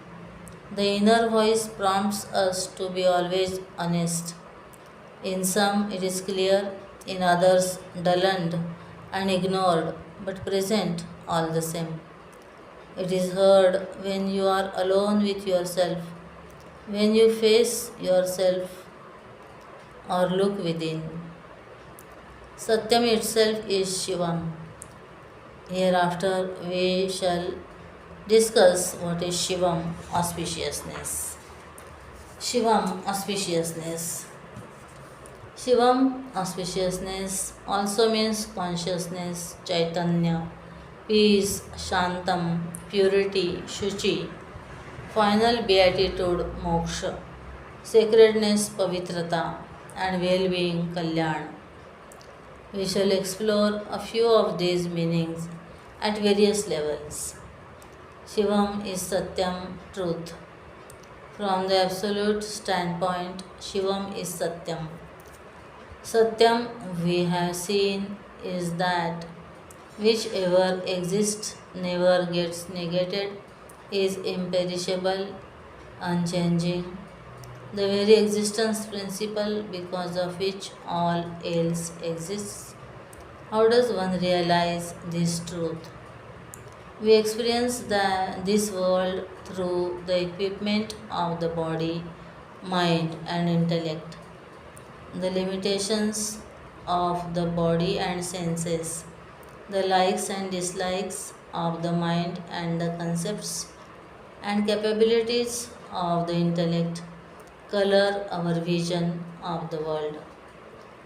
The inner voice prompts us to be always honest. In some it is clear, in others dulled and ignored, but present all the same. It is heard when you are alone with yourself, when you face yourself or look within. Satyam itself is Shivam. Hereafter we shall discuss what is Shivam, auspiciousness. Shivam, auspiciousness. Shivam, auspiciousness, also means consciousness, Chaitanya, peace, Shantam, purity, Shuchi, final beatitude, Moksha, sacredness, Pavitrata, and well being, Kalyan. We shall explore a few of these meanings at various levels. Shivam is Satyam, truth. From the absolute standpoint, Shivam is Satyam. Satyam, we have seen, is that which ever exists, never gets negated, is imperishable, unchanging, the very existence principle because of which all else exists. How does one realize this truth? We experience this world through the equipment of the body, mind, and intellect. The limitations of the body and senses, the likes and dislikes of the mind, and the concepts and capabilities of the intellect color our vision of the world.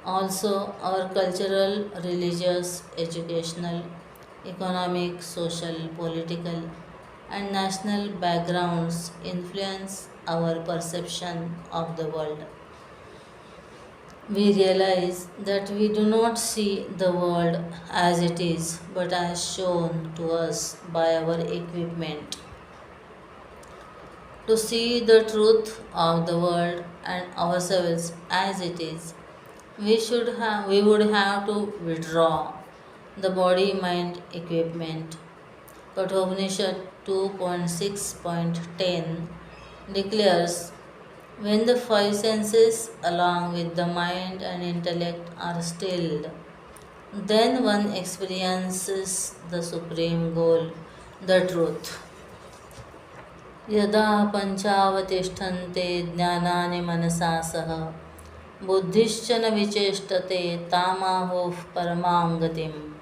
Also, our cultural, religious, educational, economic, social, political, and national backgrounds influence our perception of the world. We realize that we do not see the world as it is, but as shown to us by our equipment. To see the truth of the world and ourselves as it is, we would have to withdraw the body mind equipment. Kathopanishad 2.6.10 declares, when the five senses along with the mind and intellect are stilled, then one experiences the supreme goal, the truth. यदा पञ्चावतिष्ठन्ते ज्ञानानि मनसा सह बुद्धिश्च न विचेष्टते तामाहुः परमां गतिम्.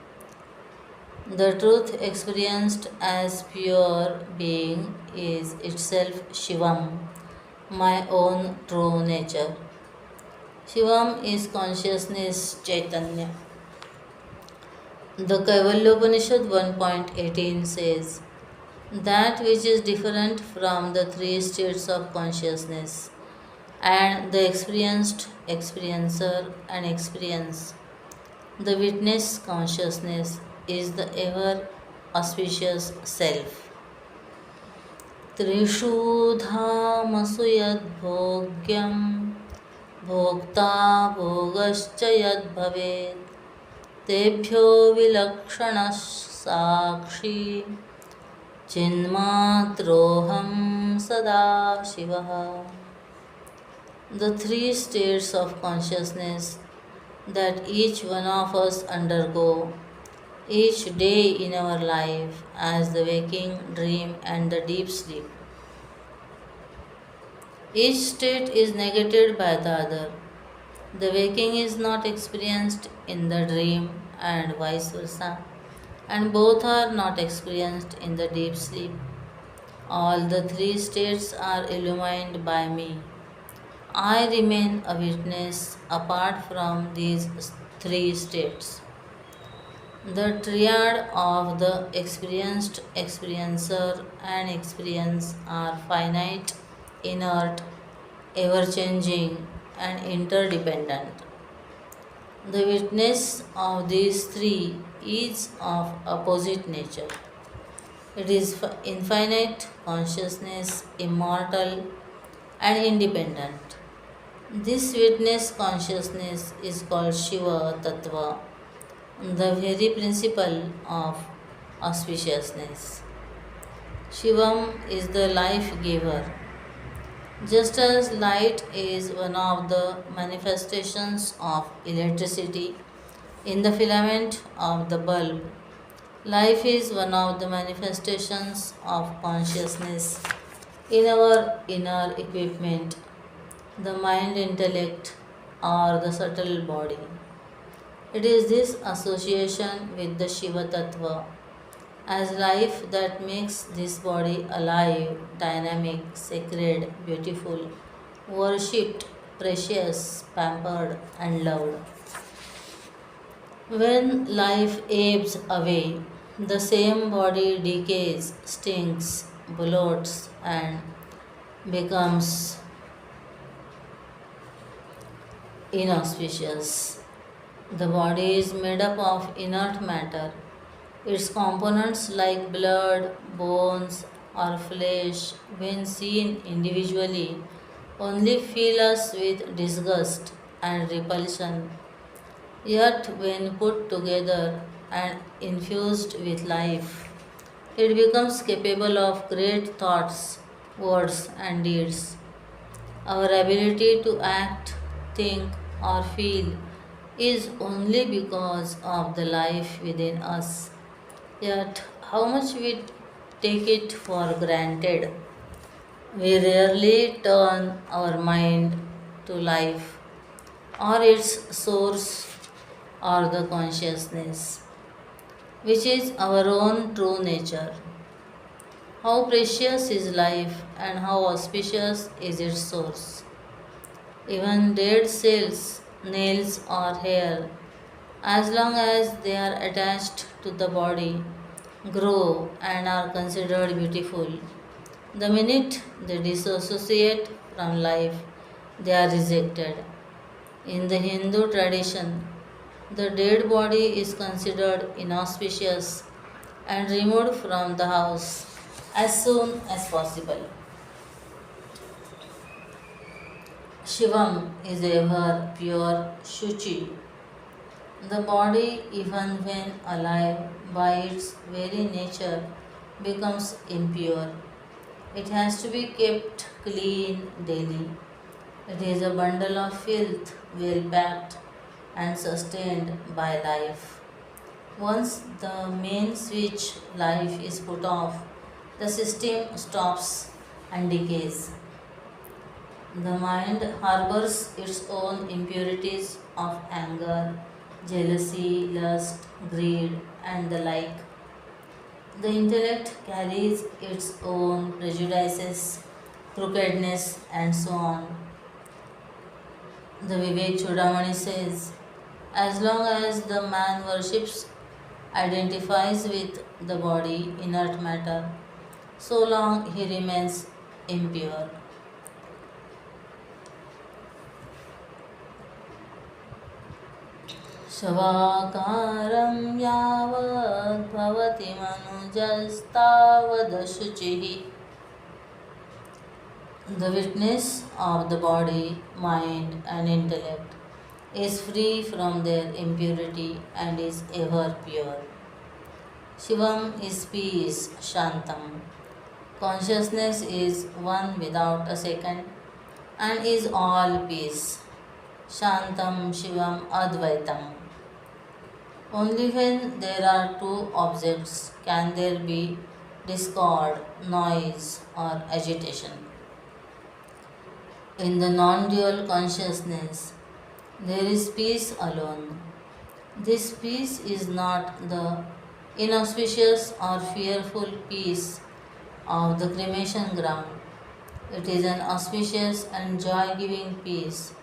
The truth experienced as pure being is itself Shivam, my own true nature. Shivam is consciousness, Chaitanya. The Kaivalyopanishad 1.18 says, that which is different from the three states of consciousness and the experienced, experiencer, and experience, the witness consciousness is the ever auspicious self. त्रिषु धामसु यद्भोग्यं भोक्ता भोगश्च यद्भवेत् तेभ्यो विलक्षणः साक्षी चिन्मात्रोऽहं सदा शिवः. The three states of consciousness that each one of us undergo each day in our life, as the waking, dream, and the deep sleep. Each state is negated by the other. The waking is not experienced in the dream, and vice versa, and both are not experienced in the deep sleep. All the three states are illumined by me. I remain a witness apart from these three states. The triad of the experienced, experiencer, and experience are finite, inert, ever changing, and interdependent. The witness of these three is of opposite nature. It is infinite consciousness, immortal, and independent. This witness consciousness is called Shiva Tattva, the very principle of auspiciousness. Shivam is the life giver. Just as light is one of the manifestations of electricity in the filament of the bulb, life is one of the manifestations of consciousness in our inner equipment, the mind, intellect, or the subtle body. It is this association with the Shiva Tattva as life that makes this body alive, dynamic, sacred, beautiful, worshipped, precious, pampered, and loved. When life ebbs away, the same body decays, stinks, bloats, and becomes inauspicious. The body is made up of inert matter. Its components like blood, bones, or flesh, when seen individually, only fill us with disgust and repulsion. Yet, when put together and infused with life, it becomes capable of great thoughts, words, and deeds. Our ability to act, think, or feel is only because of the life within us. Yet, how much we take it for granted. We rarely turn our mind to life or its source or the consciousness, which is our own true nature. How precious is life and how auspicious is its source. Even dead cells, nails, or hair, as long as they are attached to the body, grow and are considered beautiful. The minute they dissociate from life, they are rejected. In the Hindu tradition, the dead body is considered inauspicious and removed from the house as soon as possible. Shivam is ever pure Shuchi. The body, even when alive, by its very nature, becomes impure. It has to be kept clean daily. It is a bundle of filth, well packed and sustained by life. Once the main switch, life, is put off, the system stops and decays. The mind harbors its own impurities of anger, jealousy, lust, greed, and the like. The intellect carries its own prejudices, crookedness, and so on. The Vivek Chudamani says, as long as the man worships, identifies with the body, inert matter, so long he remains impure. शवाकारं यावद् भवति मनुजस्तावदशुचिः The witness of the body, mind, and intellect is free from their impurity and is ever pure. Shivam is peace, Shantam. Consciousness is one without a second and is all peace. Shantam Shivam Advaitam. Only when there are two objects can there be discord, noise, or agitation. In the non dual consciousness, there is peace alone. This peace is not the inauspicious or fearful peace of the cremation ground. It is an auspicious and joy giving peace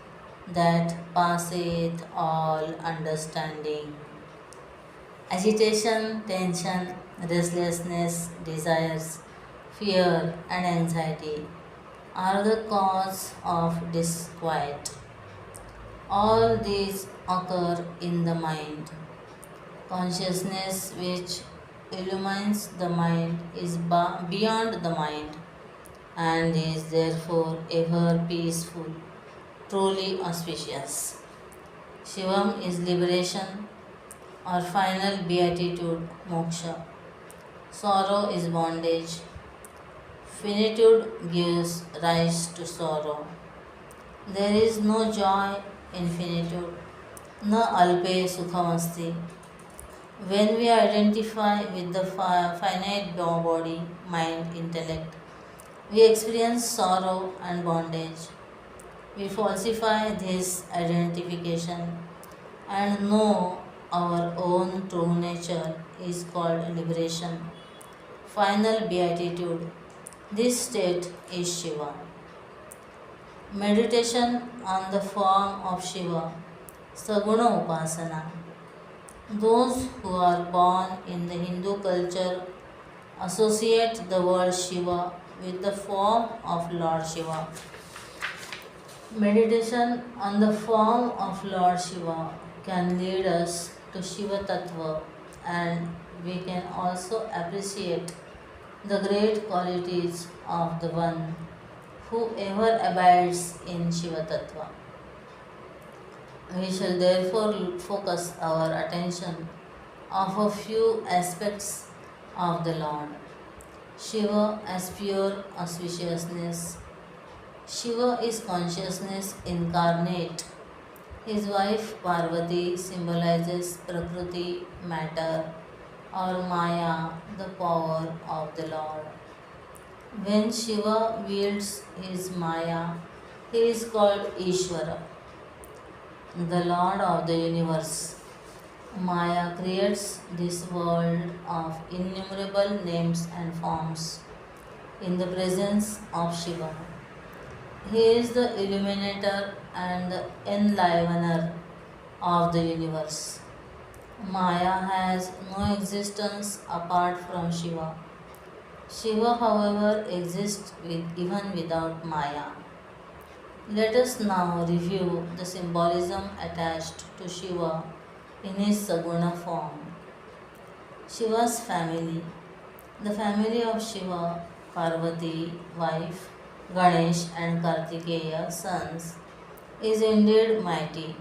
that passeth all understanding. Agitation, tension, restlessness, desires, fear, and anxiety are the cause of disquiet. All these occur in the mind. Consciousness which illumines the mind is beyond the mind and is therefore ever peaceful, truly auspicious. Shivam is liberation or final beatitude, moksha. Sorrow is bondage. Finitude gives rise to sorrow. There is no joy in finitude, no alpe sukhamasti. When we identify with the finite body, mind, intellect, we experience sorrow and bondage. We falsify this identification and know our own true nature is called liberation, final beatitude. This state is Shiva. Meditation on the form of Shiva, Saguna Upasana. Those who are born in the Hindu culture associate the word Shiva with the form of Lord Shiva. Meditation on the form of Lord Shiva can lead us to Shiva Tattva, and we can also appreciate the great qualities of the one who ever abides in Shiva Tattva. We shall therefore focus our attention of a few aspects of the Lord. Shiva as pure auspiciousness. Shiva is consciousness incarnate. His wife Parvati symbolizes Prakriti, matter, or Maya, the power of the Lord. When Shiva wields his Maya, he is called Ishvara, the Lord of the universe. Maya creates this world of innumerable names and forms in the presence of Shiva. He is the illuminator and the enlivener of the universe. Maya has no existence apart from Shiva. Shiva, however, exists even without Maya. Let us now review the symbolism attached to Shiva in his Saguna form. Shiva's family. The family of Shiva, Parvati, wife, Ganesh and Kartikeya, sons, is indeed mighty.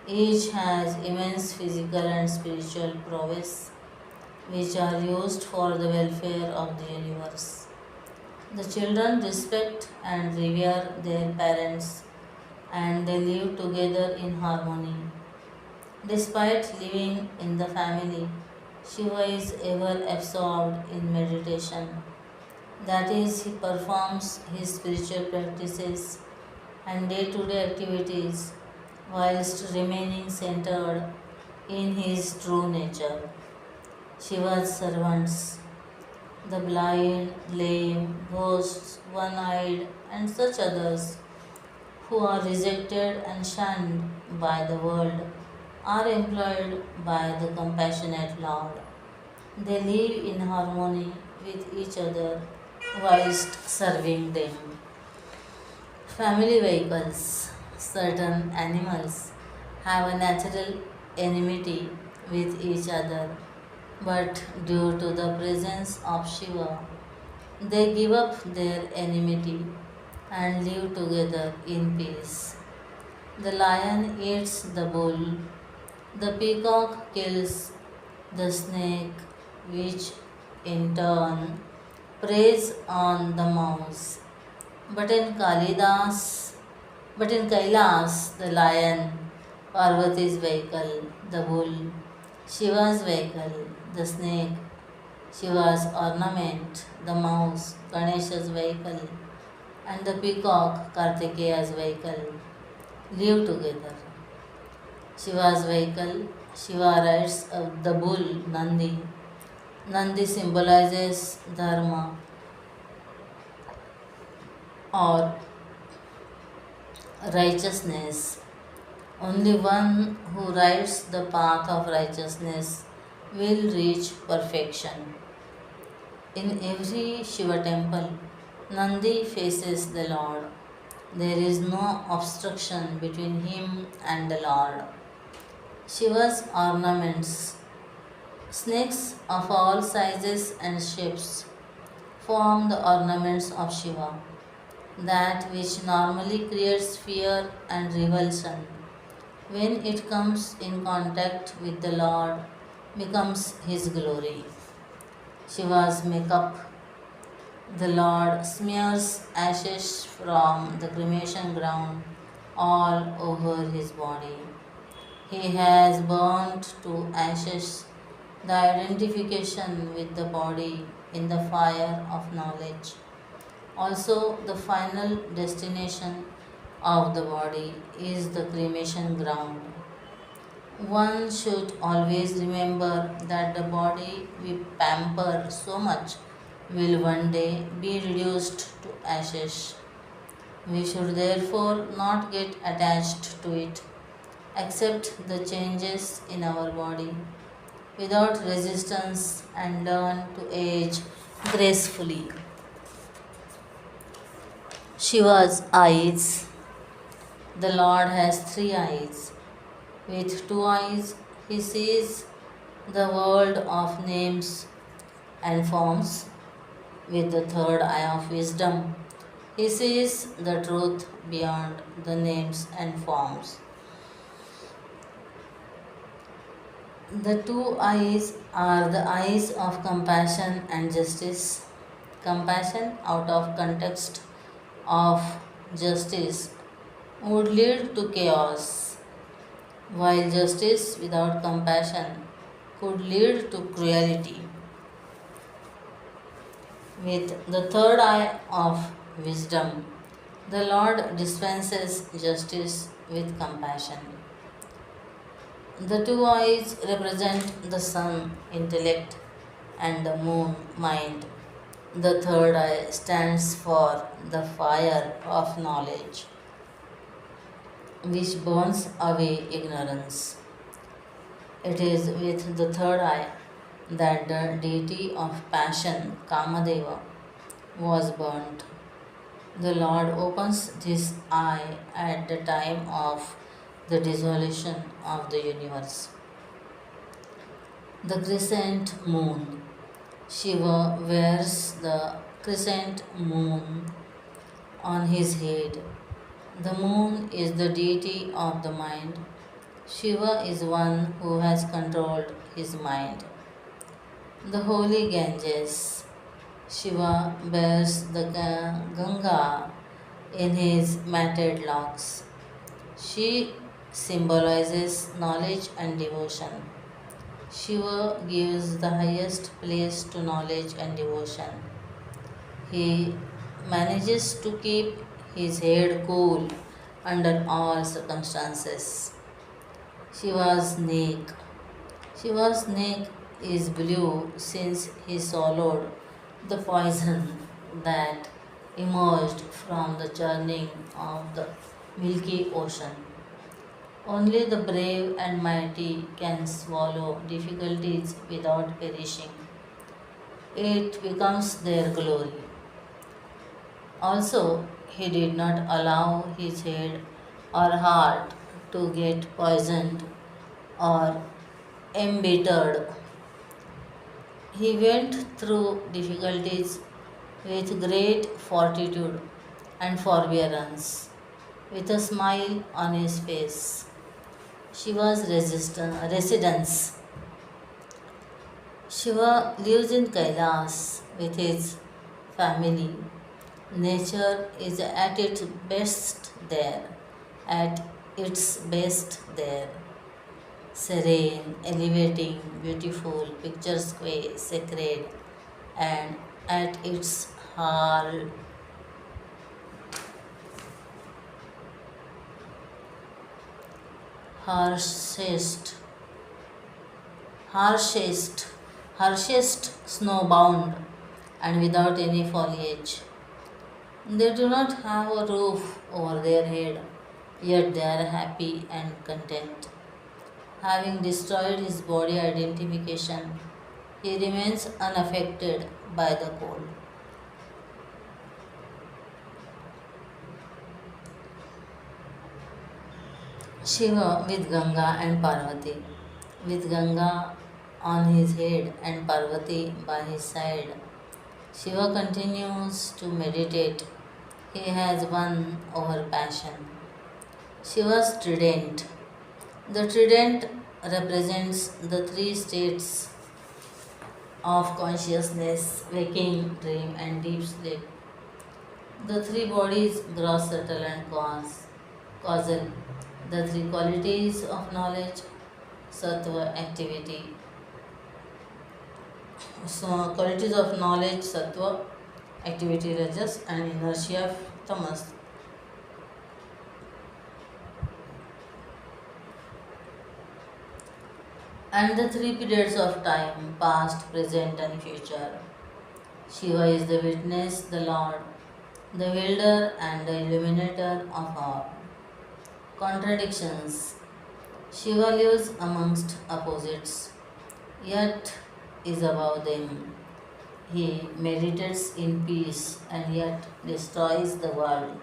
Each has immense physical and spiritual prowess, which are used for the welfare of the universe. The children respect and revere their parents and they live together in harmony. Despite living in the family, Shiva is ever absorbed in meditation. That is, he performs his spiritual practices and day to day activities whilst remaining centered in his true nature. Shiva's servants, the blind, lame, ghosts, one eyed, and such others who are rejected and shunned by the world, are employed by the compassionate Lord. They live in harmony with each other whilst serving them. Family vehicles. Certain animals have a natural enmity with each other, but due to the presence of Shiva, they give up their enmity. and live together in peace. The lion eats the bull, the peacock kills the snake, which in turn preys on the mouse. But in Kalidas, but in Kailas, the lion, Parvati's vehicle, the bull, Shiva's vehicle, the snake, Shiva's ornament, the mouse, Ganesha's vehicle, and the peacock, Kartikeya's vehicle, live together. Shiva's vehicle, Shiva rides the bull Nandi. Nandi symbolizes dharma or righteousness. Only one who rides the path of righteousness will reach perfection. In every Shiva temple, Nandi faces the Lord. There is no obstruction between him and the Lord. Shiva's ornaments, snakes of all sizes and shapes, form the ornaments of Shiva. That which normally creates fear and revulsion, when it comes in contact with the Lord, becomes his glory. Shiva's makeup, the Lord smears ashes from the cremation ground all over his body. He has burnt to ashes the identification with the body in the fire of knowledge. Also, the final destination of the body is the cremation ground. One should always remember that the body we pamper so much will one day be reduced to ashes. We should therefore not get attached to it, accept the changes in our body without resistance, and learn to age gracefully. Shiva's eyes. The Lord has three eyes. With two eyes, he sees the world of names and forms. With the third eye of wisdom, he sees the truth beyond the names and forms. The two eyes are the eyes of compassion and justice. Compassion out of context of justice would lead to chaos, while justice without compassion could lead to cruelty. With the third eye of wisdom, the Lord dispenses justice with compassion. The two eyes represent the sun, intellect, and the moon, mind. The third eye stands for the fire of knowledge, which burns away ignorance. It is with the third eye that the deity of passion, Kamadeva, was burnt. The Lord opens this eye at the time of the dissolution of the universe. The crescent moon. Shiva wears the crescent moon on his head. The moon is the deity of the mind. Shiva is one who has controlled his mind. The holy Ganges. Shiva bears the Ganga in his matted locks. She symbolizes knowledge and devotion. Shiva gives the highest place to knowledge and devotion. He manages to keep his head cool under all circumstances. Shiva's snake. Shiva's snake is blue since he swallowed the poison that emerged from the churning of the Milky Ocean. Only the brave and mighty can swallow difficulties without perishing. It becomes their glory. Also, he did not allow his head or heart to get poisoned or embittered. He went through difficulties with great fortitude and forbearance. With a smile on his face, Shiva's residence. Shiva lives in Kailas with his family. Nature is at its best there, at its best there. Serene, elevating, beautiful, picturesque, sacred, and at its harshest, harshest, harshest snowbound and without any foliage. They do not have a roof over their head, yet they are happy and content. Having destroyed his body identification, he remains unaffected by the cold. Shiva with Ganga and Parvati. With Ganga on his head and Parvati by his side, Shiva continues to meditate. He has won over passion. Shiva's trident. The trident represents the three states of consciousness: waking, dream, and deep sleep. The three bodies: gross, subtle, and causal. The three qualities of knowledge: sattva, activity. So, qualities of knowledge: sattva, activity, rajas, and inertia, tamas. And the three periods of time: past, present, and future. Shiva is the witness, the Lord, the wielder, and the illuminator of all. Contradictions. Shiva lives amongst opposites, yet is above them. He meditates in peace and yet destroys the world.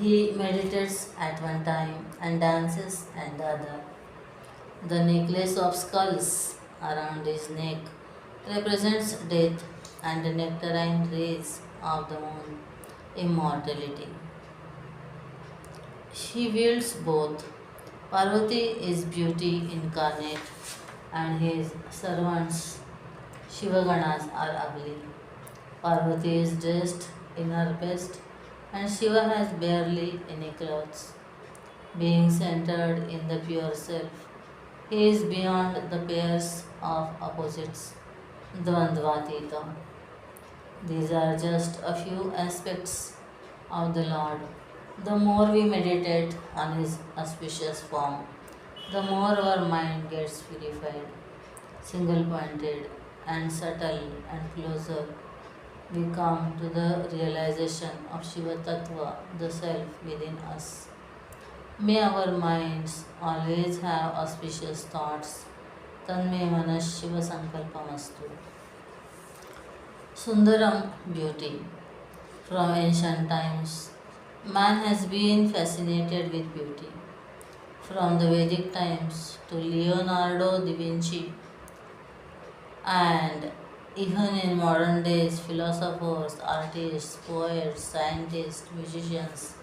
He meditates at one time and dances at the other. The necklace of skulls around his neck represents death, and the nectarine rays of the moon, immortality. He wields both. Parvati is beauty incarnate, and his servants Shivaganas are ugly. Parvati is dressed in her best, and Shiva has barely any clothes. Being centered in the pure self, he is beyond the pairs of opposites, Dvandvatita. These are just a few aspects of the Lord. The more we meditate on His auspicious form, the more our mind gets purified, single pointed, and subtle, and closer we come to the realization of Shiva Tattva, the self within us. May our minds always have auspicious thoughts. Tanme manas Shiva Sankalpamastu. Sundaram, beauty. From ancient times, man has been fascinated with beauty. From the Vedic times to Leonardo da Vinci, and even in modern days, philosophers, artists, poets, scientists, musicians,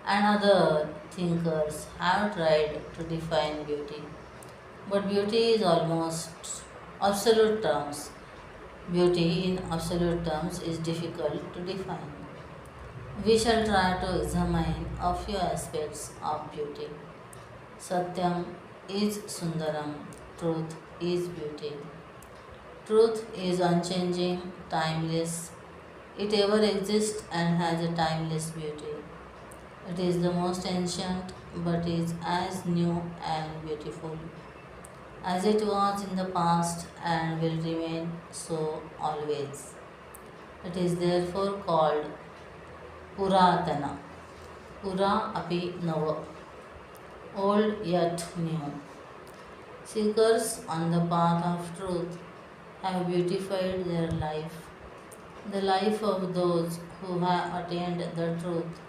and other thinkers have tried to define beauty. But beauty is almost absolute terms. Beauty in absolute terms is difficult to define. We shall try to examine a few aspects of beauty. Satyam is Sundaram, truth is beauty. Truth is unchanging, timeless. It ever exists and has a timeless beauty. It is the most ancient but is as new and beautiful as it was in the past and will remain so always. It is therefore called Puratana. Pura api nava, old yet new. Seekers on the path of truth have beautified their life. The life of those who have attained the truth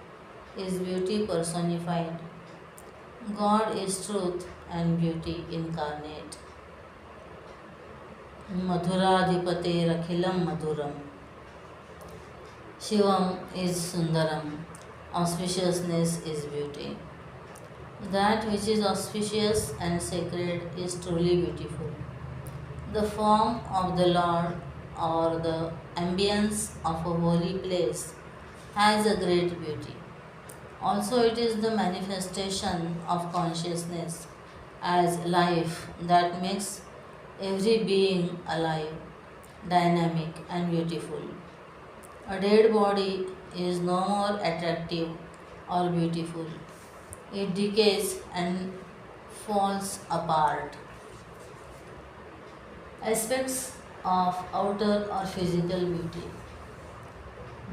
is beauty personified. God is truth and beauty incarnate. Madhuradhipate Rakhilam Madhuram. Shivam is Sundaram. Auspiciousness is beauty. That which is auspicious and sacred is truly beautiful. The form of the Lord or the ambience of a holy place has a great beauty. Also, it is the manifestation of consciousness as life that makes every being alive, dynamic, and beautiful. A dead body is no more attractive or beautiful. It decays and falls apart. Aspects of outer or physical beauty.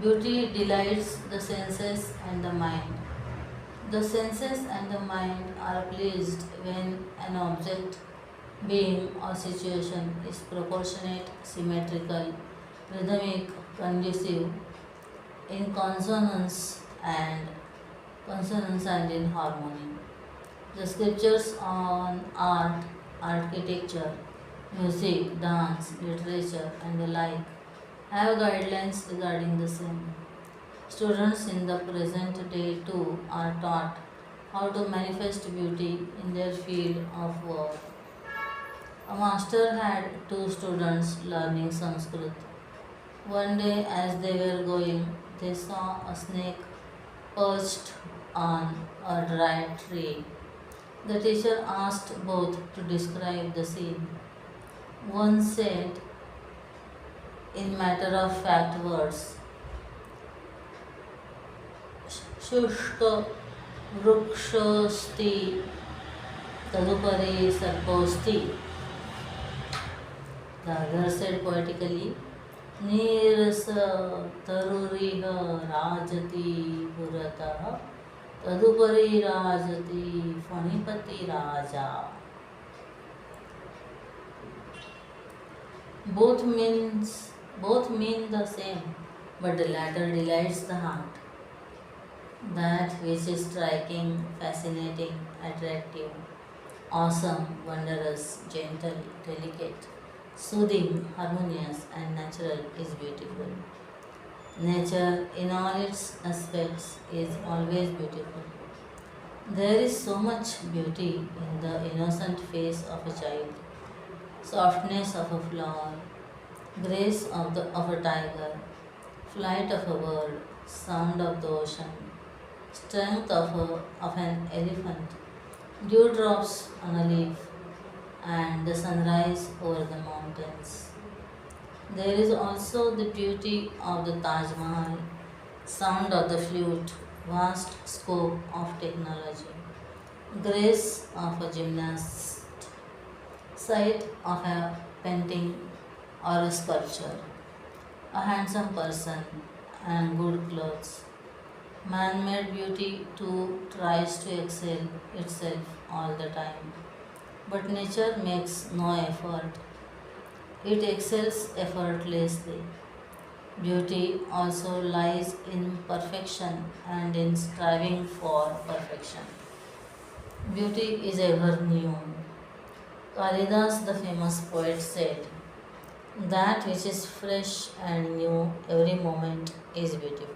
Beauty delights the senses and the mind. The senses and the mind are pleased when an object, being, or situation is proportionate, symmetrical, rhythmic, conducive, in consonance and in harmony. The scriptures on art, architecture, music, dance, literature, and the like have guidelines regarding the same. Students in the present day too are taught how to manifest beauty in their field of work. A master had two students learning Sanskrit. One day, as they were going, they saw a snake perched on a dry tree. The teacher asked both to describe the scene. One said, in matter of fact words, Shushka Vrukshasti Tadupari Sarposti. The other said poetically, Nirasa Taruriha Rajati Purata Tadupari Rajati Fanipati Raja. Both mean the same, but the latter delights the heart. That which is striking, fascinating, attractive, awesome, wondrous, gentle, delicate, soothing, harmonious, and natural is beautiful. Nature, in all its aspects, is always beautiful. There is so much beauty in the innocent face of a child, softness of a flower, grace of a tiger, flight of a bird, sound of the ocean, strength of an elephant, dewdrops on a leaf, and the sunrise over the mountains. There is also the beauty of the Taj Mahal, sound of the flute, vast scope of technology, grace of a gymnast, sight of a painting or a sculpture, a handsome person and good clothes. Man-made beauty too tries to excel itself all the time, but nature makes no effort. It excels effortlessly. Beauty also lies in perfection and in striving for perfection. Beauty is ever new. Kalidas, the famous poet, said, that which is fresh and new every moment is beautiful.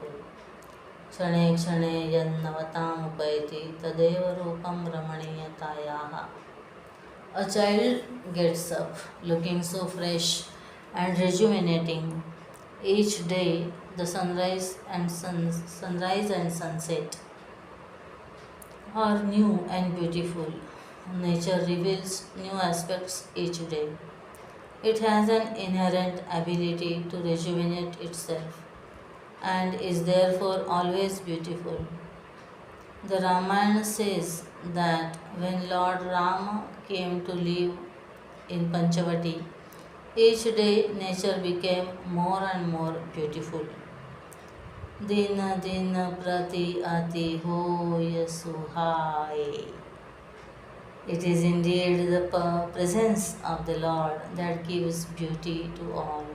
क्षणे क्षणे यन्नवतामुपैति तदेव रूपं रमणीयतायाः. A child gets up looking so fresh and rejuvenating. Each day, the sunrise and sunset are new and beautiful. Nature reveals new aspects each day. It has an inherent ability to rejuvenate itself and is therefore always beautiful. The Ramayana says that when Lord Rama came to live in Panchavati, each day nature became more and more beautiful. Dina dina prati ati hoya suhai. It is indeed the presence of the Lord that gives beauty to all.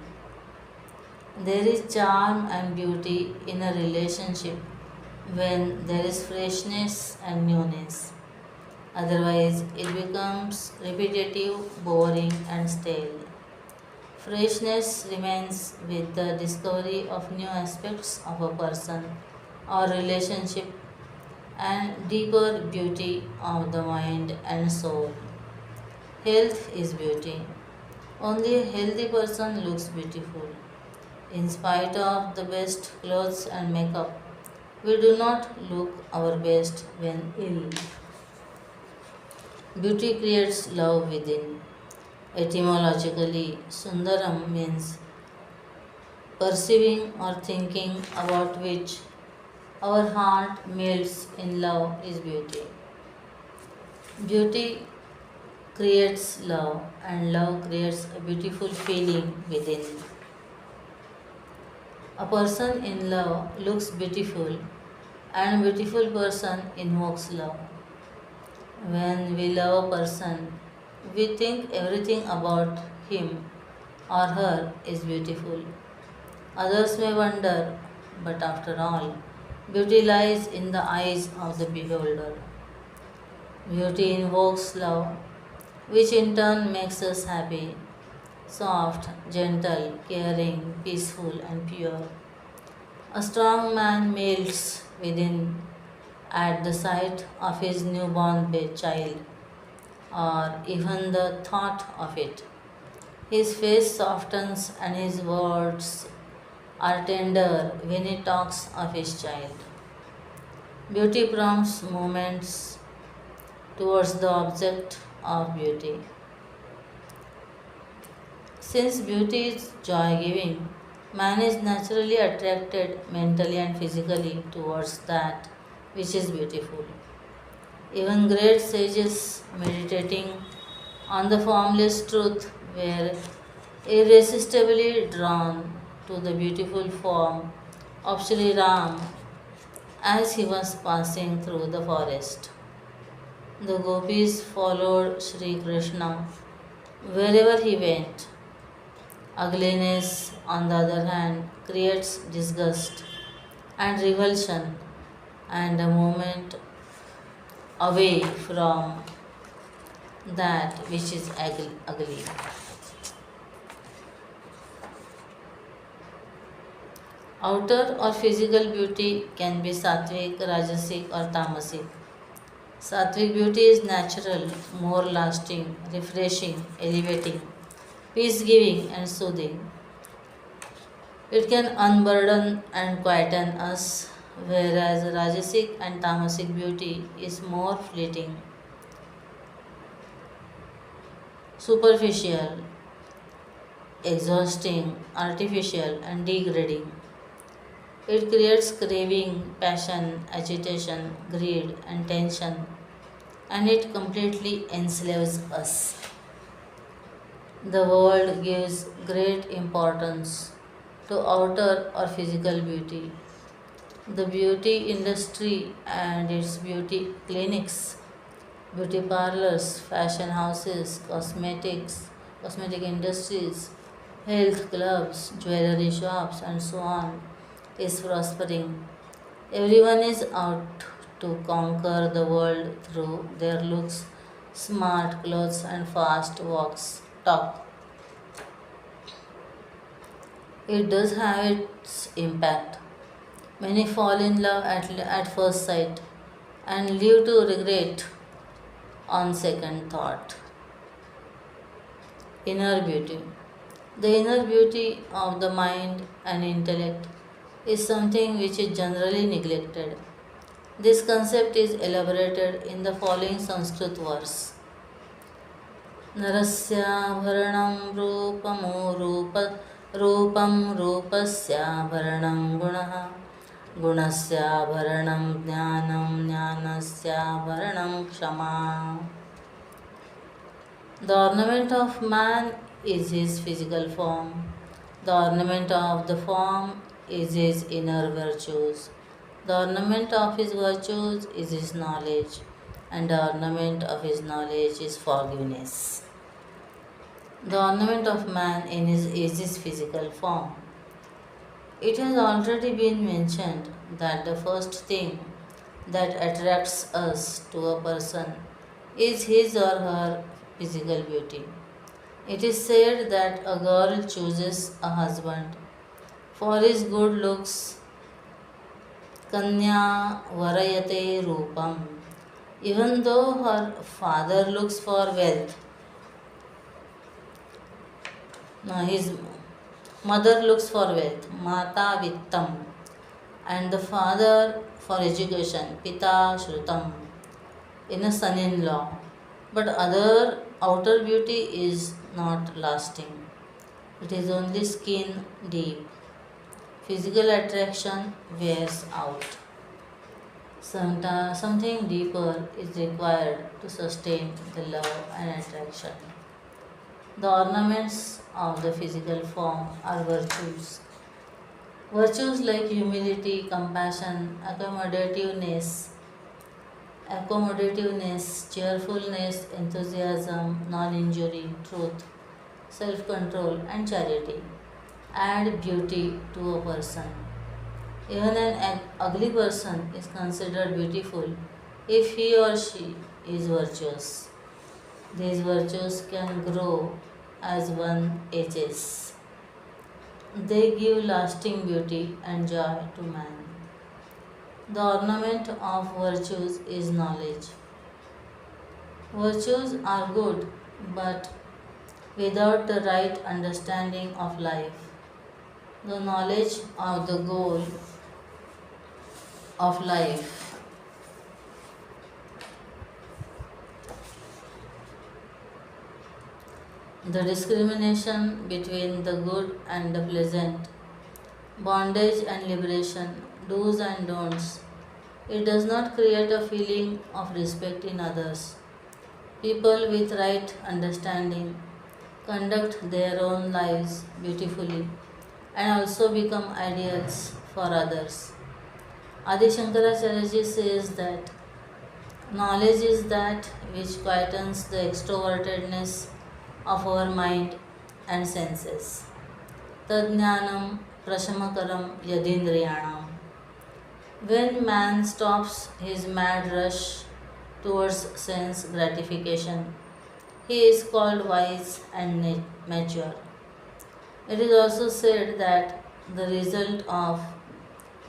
There is charm and beauty in a relationship when there is freshness and newness. Otherwise, it becomes repetitive, boring, and stale. Freshness remains with the discovery of new aspects of a person or relationship and deeper beauty of the mind and soul. Health is beauty. Only a healthy person looks beautiful. In spite of the best clothes and makeup, we do not look our best when ill. Beauty creates love within. Etymologically, Sundaram means perceiving or thinking about which our heart melts in love is beauty. Beauty creates love, and love creates a beautiful feeling within. A person in love looks beautiful, and a beautiful person invokes love. When we love a person, we think everything about him or her is beautiful. Others may wonder, but after all, beauty lies in the eyes of the beholder. Beauty invokes love, which in turn makes us happy, soft, gentle, caring, peaceful, and pure. A strong man melts within at the sight of his newborn child, or even the thought of it. His face softens and his words are tender when he talks of his child. Beauty prompts movements towards the object of beauty. Since beauty is joy giving, man is naturally attracted mentally and physically towards that which is beautiful. Even great sages meditating on the formless truth were irresistibly drawn to the beautiful form of Sri Ram as he was passing through the forest. The gopis followed Sri Krishna wherever he went. Ugliness, on the other hand, creates disgust and revulsion and a movement away from that which is ugly. Outer or physical beauty can be sattvic, rajasic, or tamasic. Sattvic beauty is natural, more lasting, refreshing, elevating, peace giving, and soothing. It can unburden and quieten us, whereas rajasic and tamasic beauty is more fleeting, superficial, exhausting, artificial, and degrading. It creates craving, passion, agitation, greed, and tension, and it completely enslaves us. The world gives great importance to outer or physical beauty. The beauty industry and its beauty clinics, beauty parlors, fashion houses, cosmetic industries, health clubs, jewelry shops, and so on is prospering. Everyone is out to conquer the world through their looks, smart clothes, and fast walks. Talk. It does have its impact. Many fall in love at first sight and live to regret on second thought. Inner beauty. The inner beauty of the mind and intellect is something which is generally neglected. This concept is elaborated in the following Sanskrit verse. नरस्याभरणं रूपमो रूपं रूपस्याभरणं गुणः गुणस्याभरणं ज्ञानं ज्ञानस्याभरणं क्षमा. The ornament of man is his physical form. The ornament of the form is his inner virtues. The ornament of his virtues is his knowledge, and the ornament of his knowledge is forgiveness. The ornament of man is his physical form. It has already been mentioned that the first thing that attracts us to a person is his or her physical beauty. It is said that a girl chooses a husband for his good looks, Kanya Varayate Rupam. Even though her father looks for wealth, no, his mother looks for wealth, Mata Vittam, and the father for education, Pita Shrutam, in a son in law. But other outer beauty is not lasting, it is only skin deep. Physical attraction wears out. Something deeper is required to sustain the love and attraction. The ornaments of the physical form are virtues. Virtues like humility, compassion, accomodativeness, cheerfulness, enthusiasm, non injury, truth, self control, and charity add beauty to a person. Even an ugly person is considered beautiful if he or she is virtuous. These virtues can grow as one ages. They give lasting beauty and joy to man. The ornament of virtues is knowledge. Virtues are good, but without the right understanding of life, the knowledge of the goal of life, the discrimination between the good and the pleasant, bondage and liberation, do's and don'ts. It does not create a feeling of respect in others. People with right understanding conduct their own lives beautifully and also become ideals for others. Adi Shankaracharya says that knowledge is that which quietens the extrovertedness of our mind and senses. Tadjnanam prashamakaram yadindriyanam. When man stops his mad rush towards sense gratification, he is called wise and mature. It is also said that the result of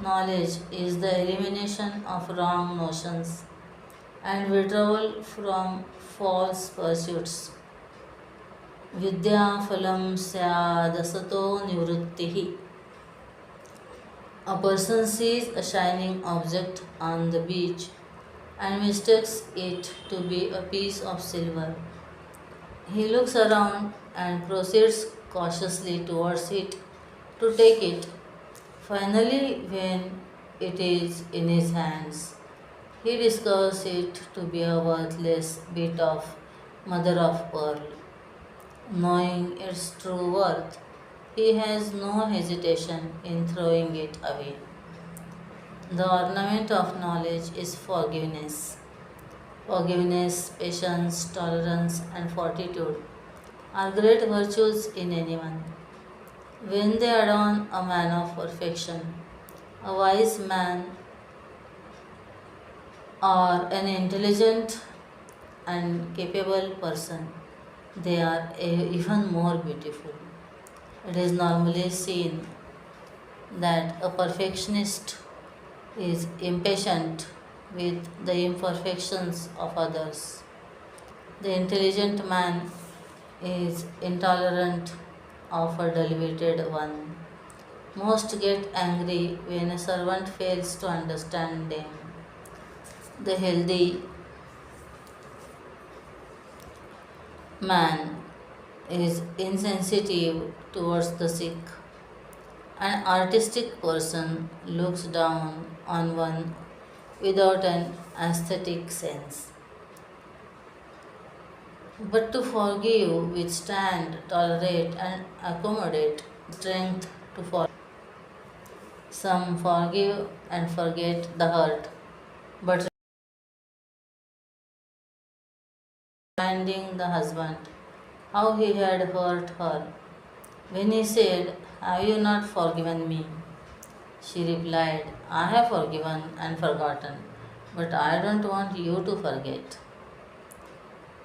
knowledge is the elimination of wrong notions and withdrawal from false pursuits. Vidya phalam syadasato nivrittihi. A person sees a shining object on the beach and mistakes it to be a piece of silver. He looks around and proceeds cautiously towards it to take it. Finally, when it is in his hands, he discovers it to be a worthless bit of mother of pearl. Knowing its true worth, he has no hesitation in throwing it away. The ornament of knowledge is forgiveness. Forgiveness, patience, tolerance, and fortitude are great virtues in anyone. When they adorn a man of perfection, a wise man, or an intelligent and capable person, they are even more beautiful. It is normally seen that a perfectionist is impatient with the imperfections of others. The intelligent man is intolerant of a deluded one. Most get angry when a servant fails to understand them. The healthy man is insensitive towards the sick. An artistic person looks down on one without an aesthetic sense. But to forgive, withstand, tolerate, and accommodate strength to forgive. Some forgive and forget the hurt, but reminding the husband how he had hurt her. When he said, "Have you not forgiven me?" She replied, "I have forgiven and forgotten, but I don't want you to forget."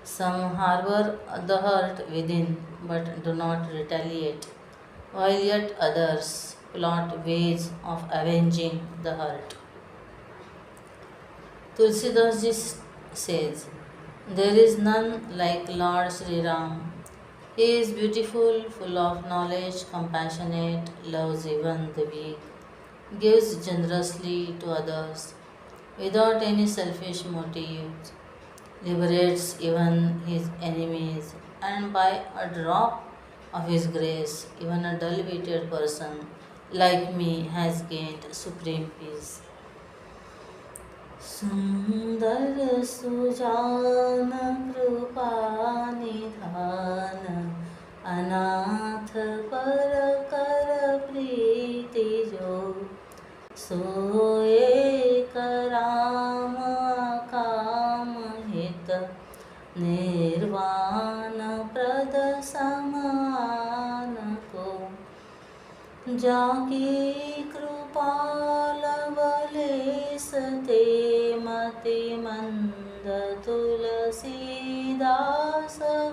Some harbor the hurt within but do not retaliate, while yet others plot ways of avenging the hurt. Tulsidas ji says, there is none like Lord Sri Ram. He is beautiful, full of knowledge, compassionate, loves even the weak, gives generously to others without any selfish motives, liberates even his enemies, and by a drop of his grace, even a dull witted person like me has gained supreme peace. सुंदर सुजान कृपा निधान अनाथ पर कर प्रीति जो सोए कराम काम हित निर्वाण प्रद समान को जाकी कृपाल बलेस ते मति मंद तुलसीदास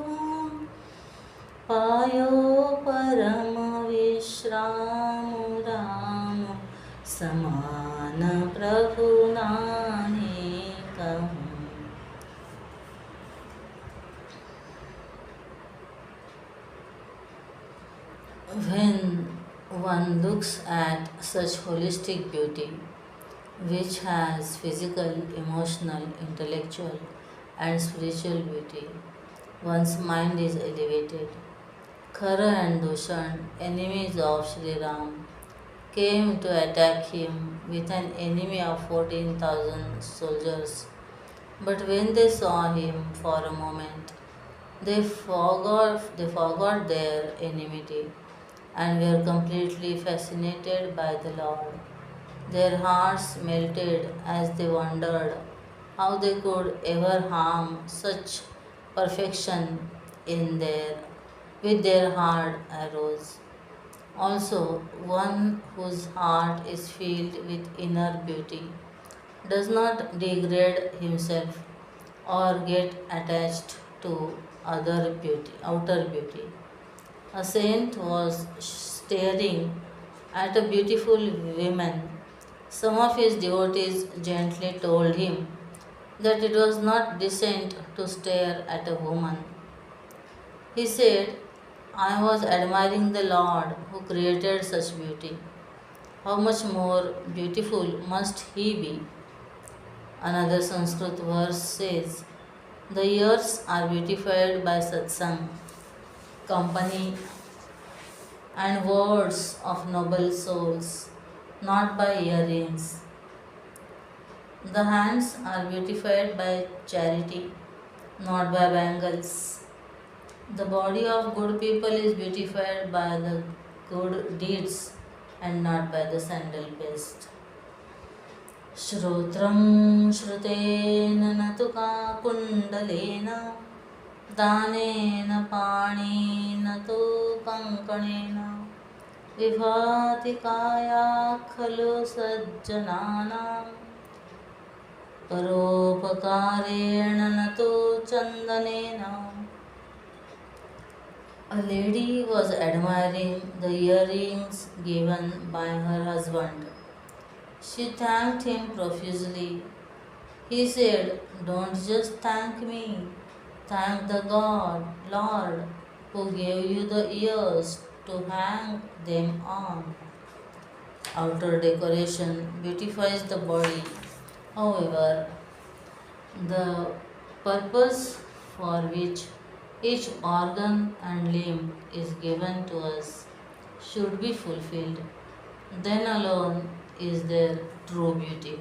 हूँ पायो परम विश्राम राम समान प्रभु नाहि कहूँ. When one looks at such holistic beauty, which has physical, emotional, intellectual, and spiritual beauty, one's mind is elevated. Khara and Dushan, enemies of Sri Ram, came to attack him with an enemy of 14,000 soldiers. But when they saw him for a moment, they forgot their enmity and were completely fascinated by the Lord. Their hearts melted as they wondered how they could ever harm such perfection in their with their hard arrows. Also, one whose heart is filled with inner beauty does not degrade himself or get attached to outer beauty. A saint was staring at a beautiful woman. Some of his devotees gently told him that it was not decent to stare at a woman. He said, I was admiring the Lord who created such beauty. How much more beautiful must he be? Another Sanskrit verse says, the ears are beautified by satsang, company, and words of noble souls, not by earrings. The hands are beautified by charity, not by bangles. The body of good people is beautified by the good deeds and not by the sandal paste. Shrotram Shrutena Natuka Kundalena Danena Panina Tu Kankanena Vibhati Kaya Khalu Sajjananam Paropakareena Natu Chandanena. A lady was admiring the earrings given by her husband. She thanked him profusely. He said, don't just thank me, thank the God, Lord, who gave you the ears to hang them on. Outer decoration beautifies the body. However, the purpose for which each organ and limb is given to us should be fulfilled. Then alone is there true beauty.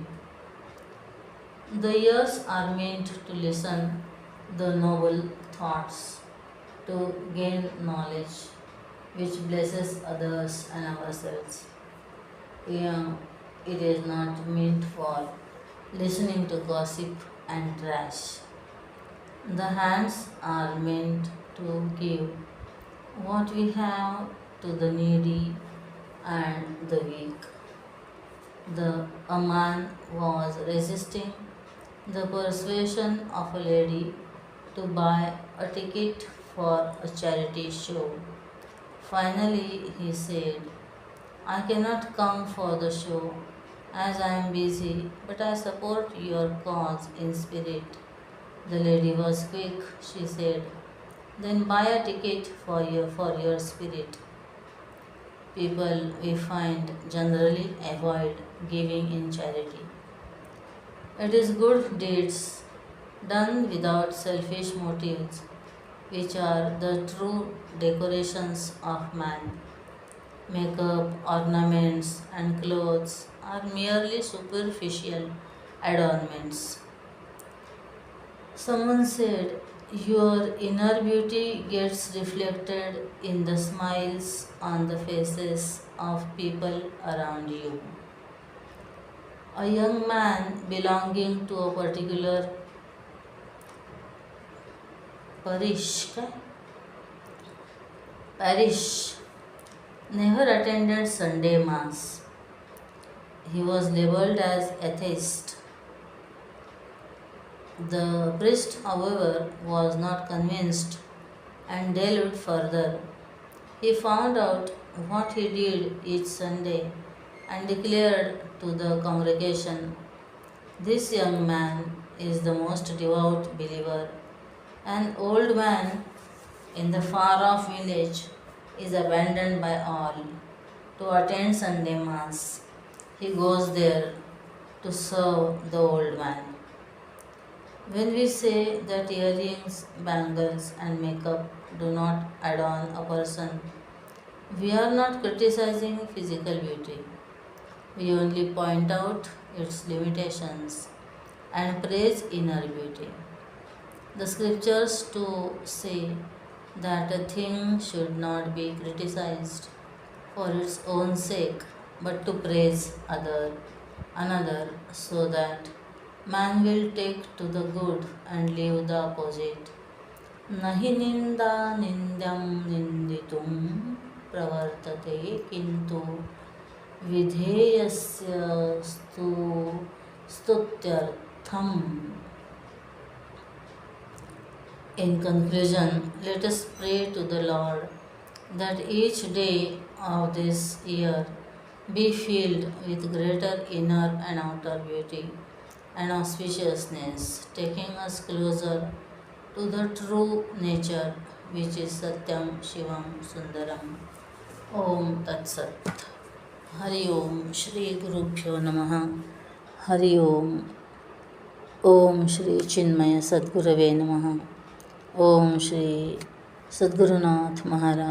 The ears are meant to listen the noble thoughts, to gain knowledge, which blesses others and ourselves. Yeah, it is not meant for listening to gossip and trash. The hands are meant to give what we have to the needy and the weak. A man was resisting the persuasion of a lady to to buy a ticket for a charity show. Finally, he said, I cannot come for the show as I am busy, but I support your cause in spirit. The lady was quick, she said, then buy a ticket for your spirit. People we find generally avoid giving in charity. It is good deeds done without selfish motives which are the true decorations of man. Makeup, ornaments, and clothes are merely superficial adornments. Someone said, your inner beauty gets reflected in the smiles on the faces of people around you. A young man belonging to a particular parish, parish never attended Sunday Mass. He was labeled as atheist. The priest, however, was not convinced and delved further. He found out what he did each Sunday and declared to the congregation, this young man is the most devout believer. An old man in the far off village is abandoned by all to attend Sunday Mass. He goes there to serve the old man. When we say that earrings, bangles, and makeup do not adorn a person, we are not criticizing physical beauty. We only point out its limitations and praise inner beauty. The scriptures too say that a thing should not be criticized for its own sake, but to praise another, so that man will take to the good and leave the opposite. Nahi ninda nindyam ninditum pravartate kintu vidheyasya stutyartham. In conclusion, let us pray to the Lord that each day of this year be filled with greater inner and outer beauty and auspiciousness, taking us closer to the true nature which is Satyam Shivam Sundaram. Om Tat Sat. Hari Om Shri Gurubhyo Namaha. Hari Om. Om Shri Chinmaya Sadgurave Namaha. Om Shri Sadgurunath Maharaj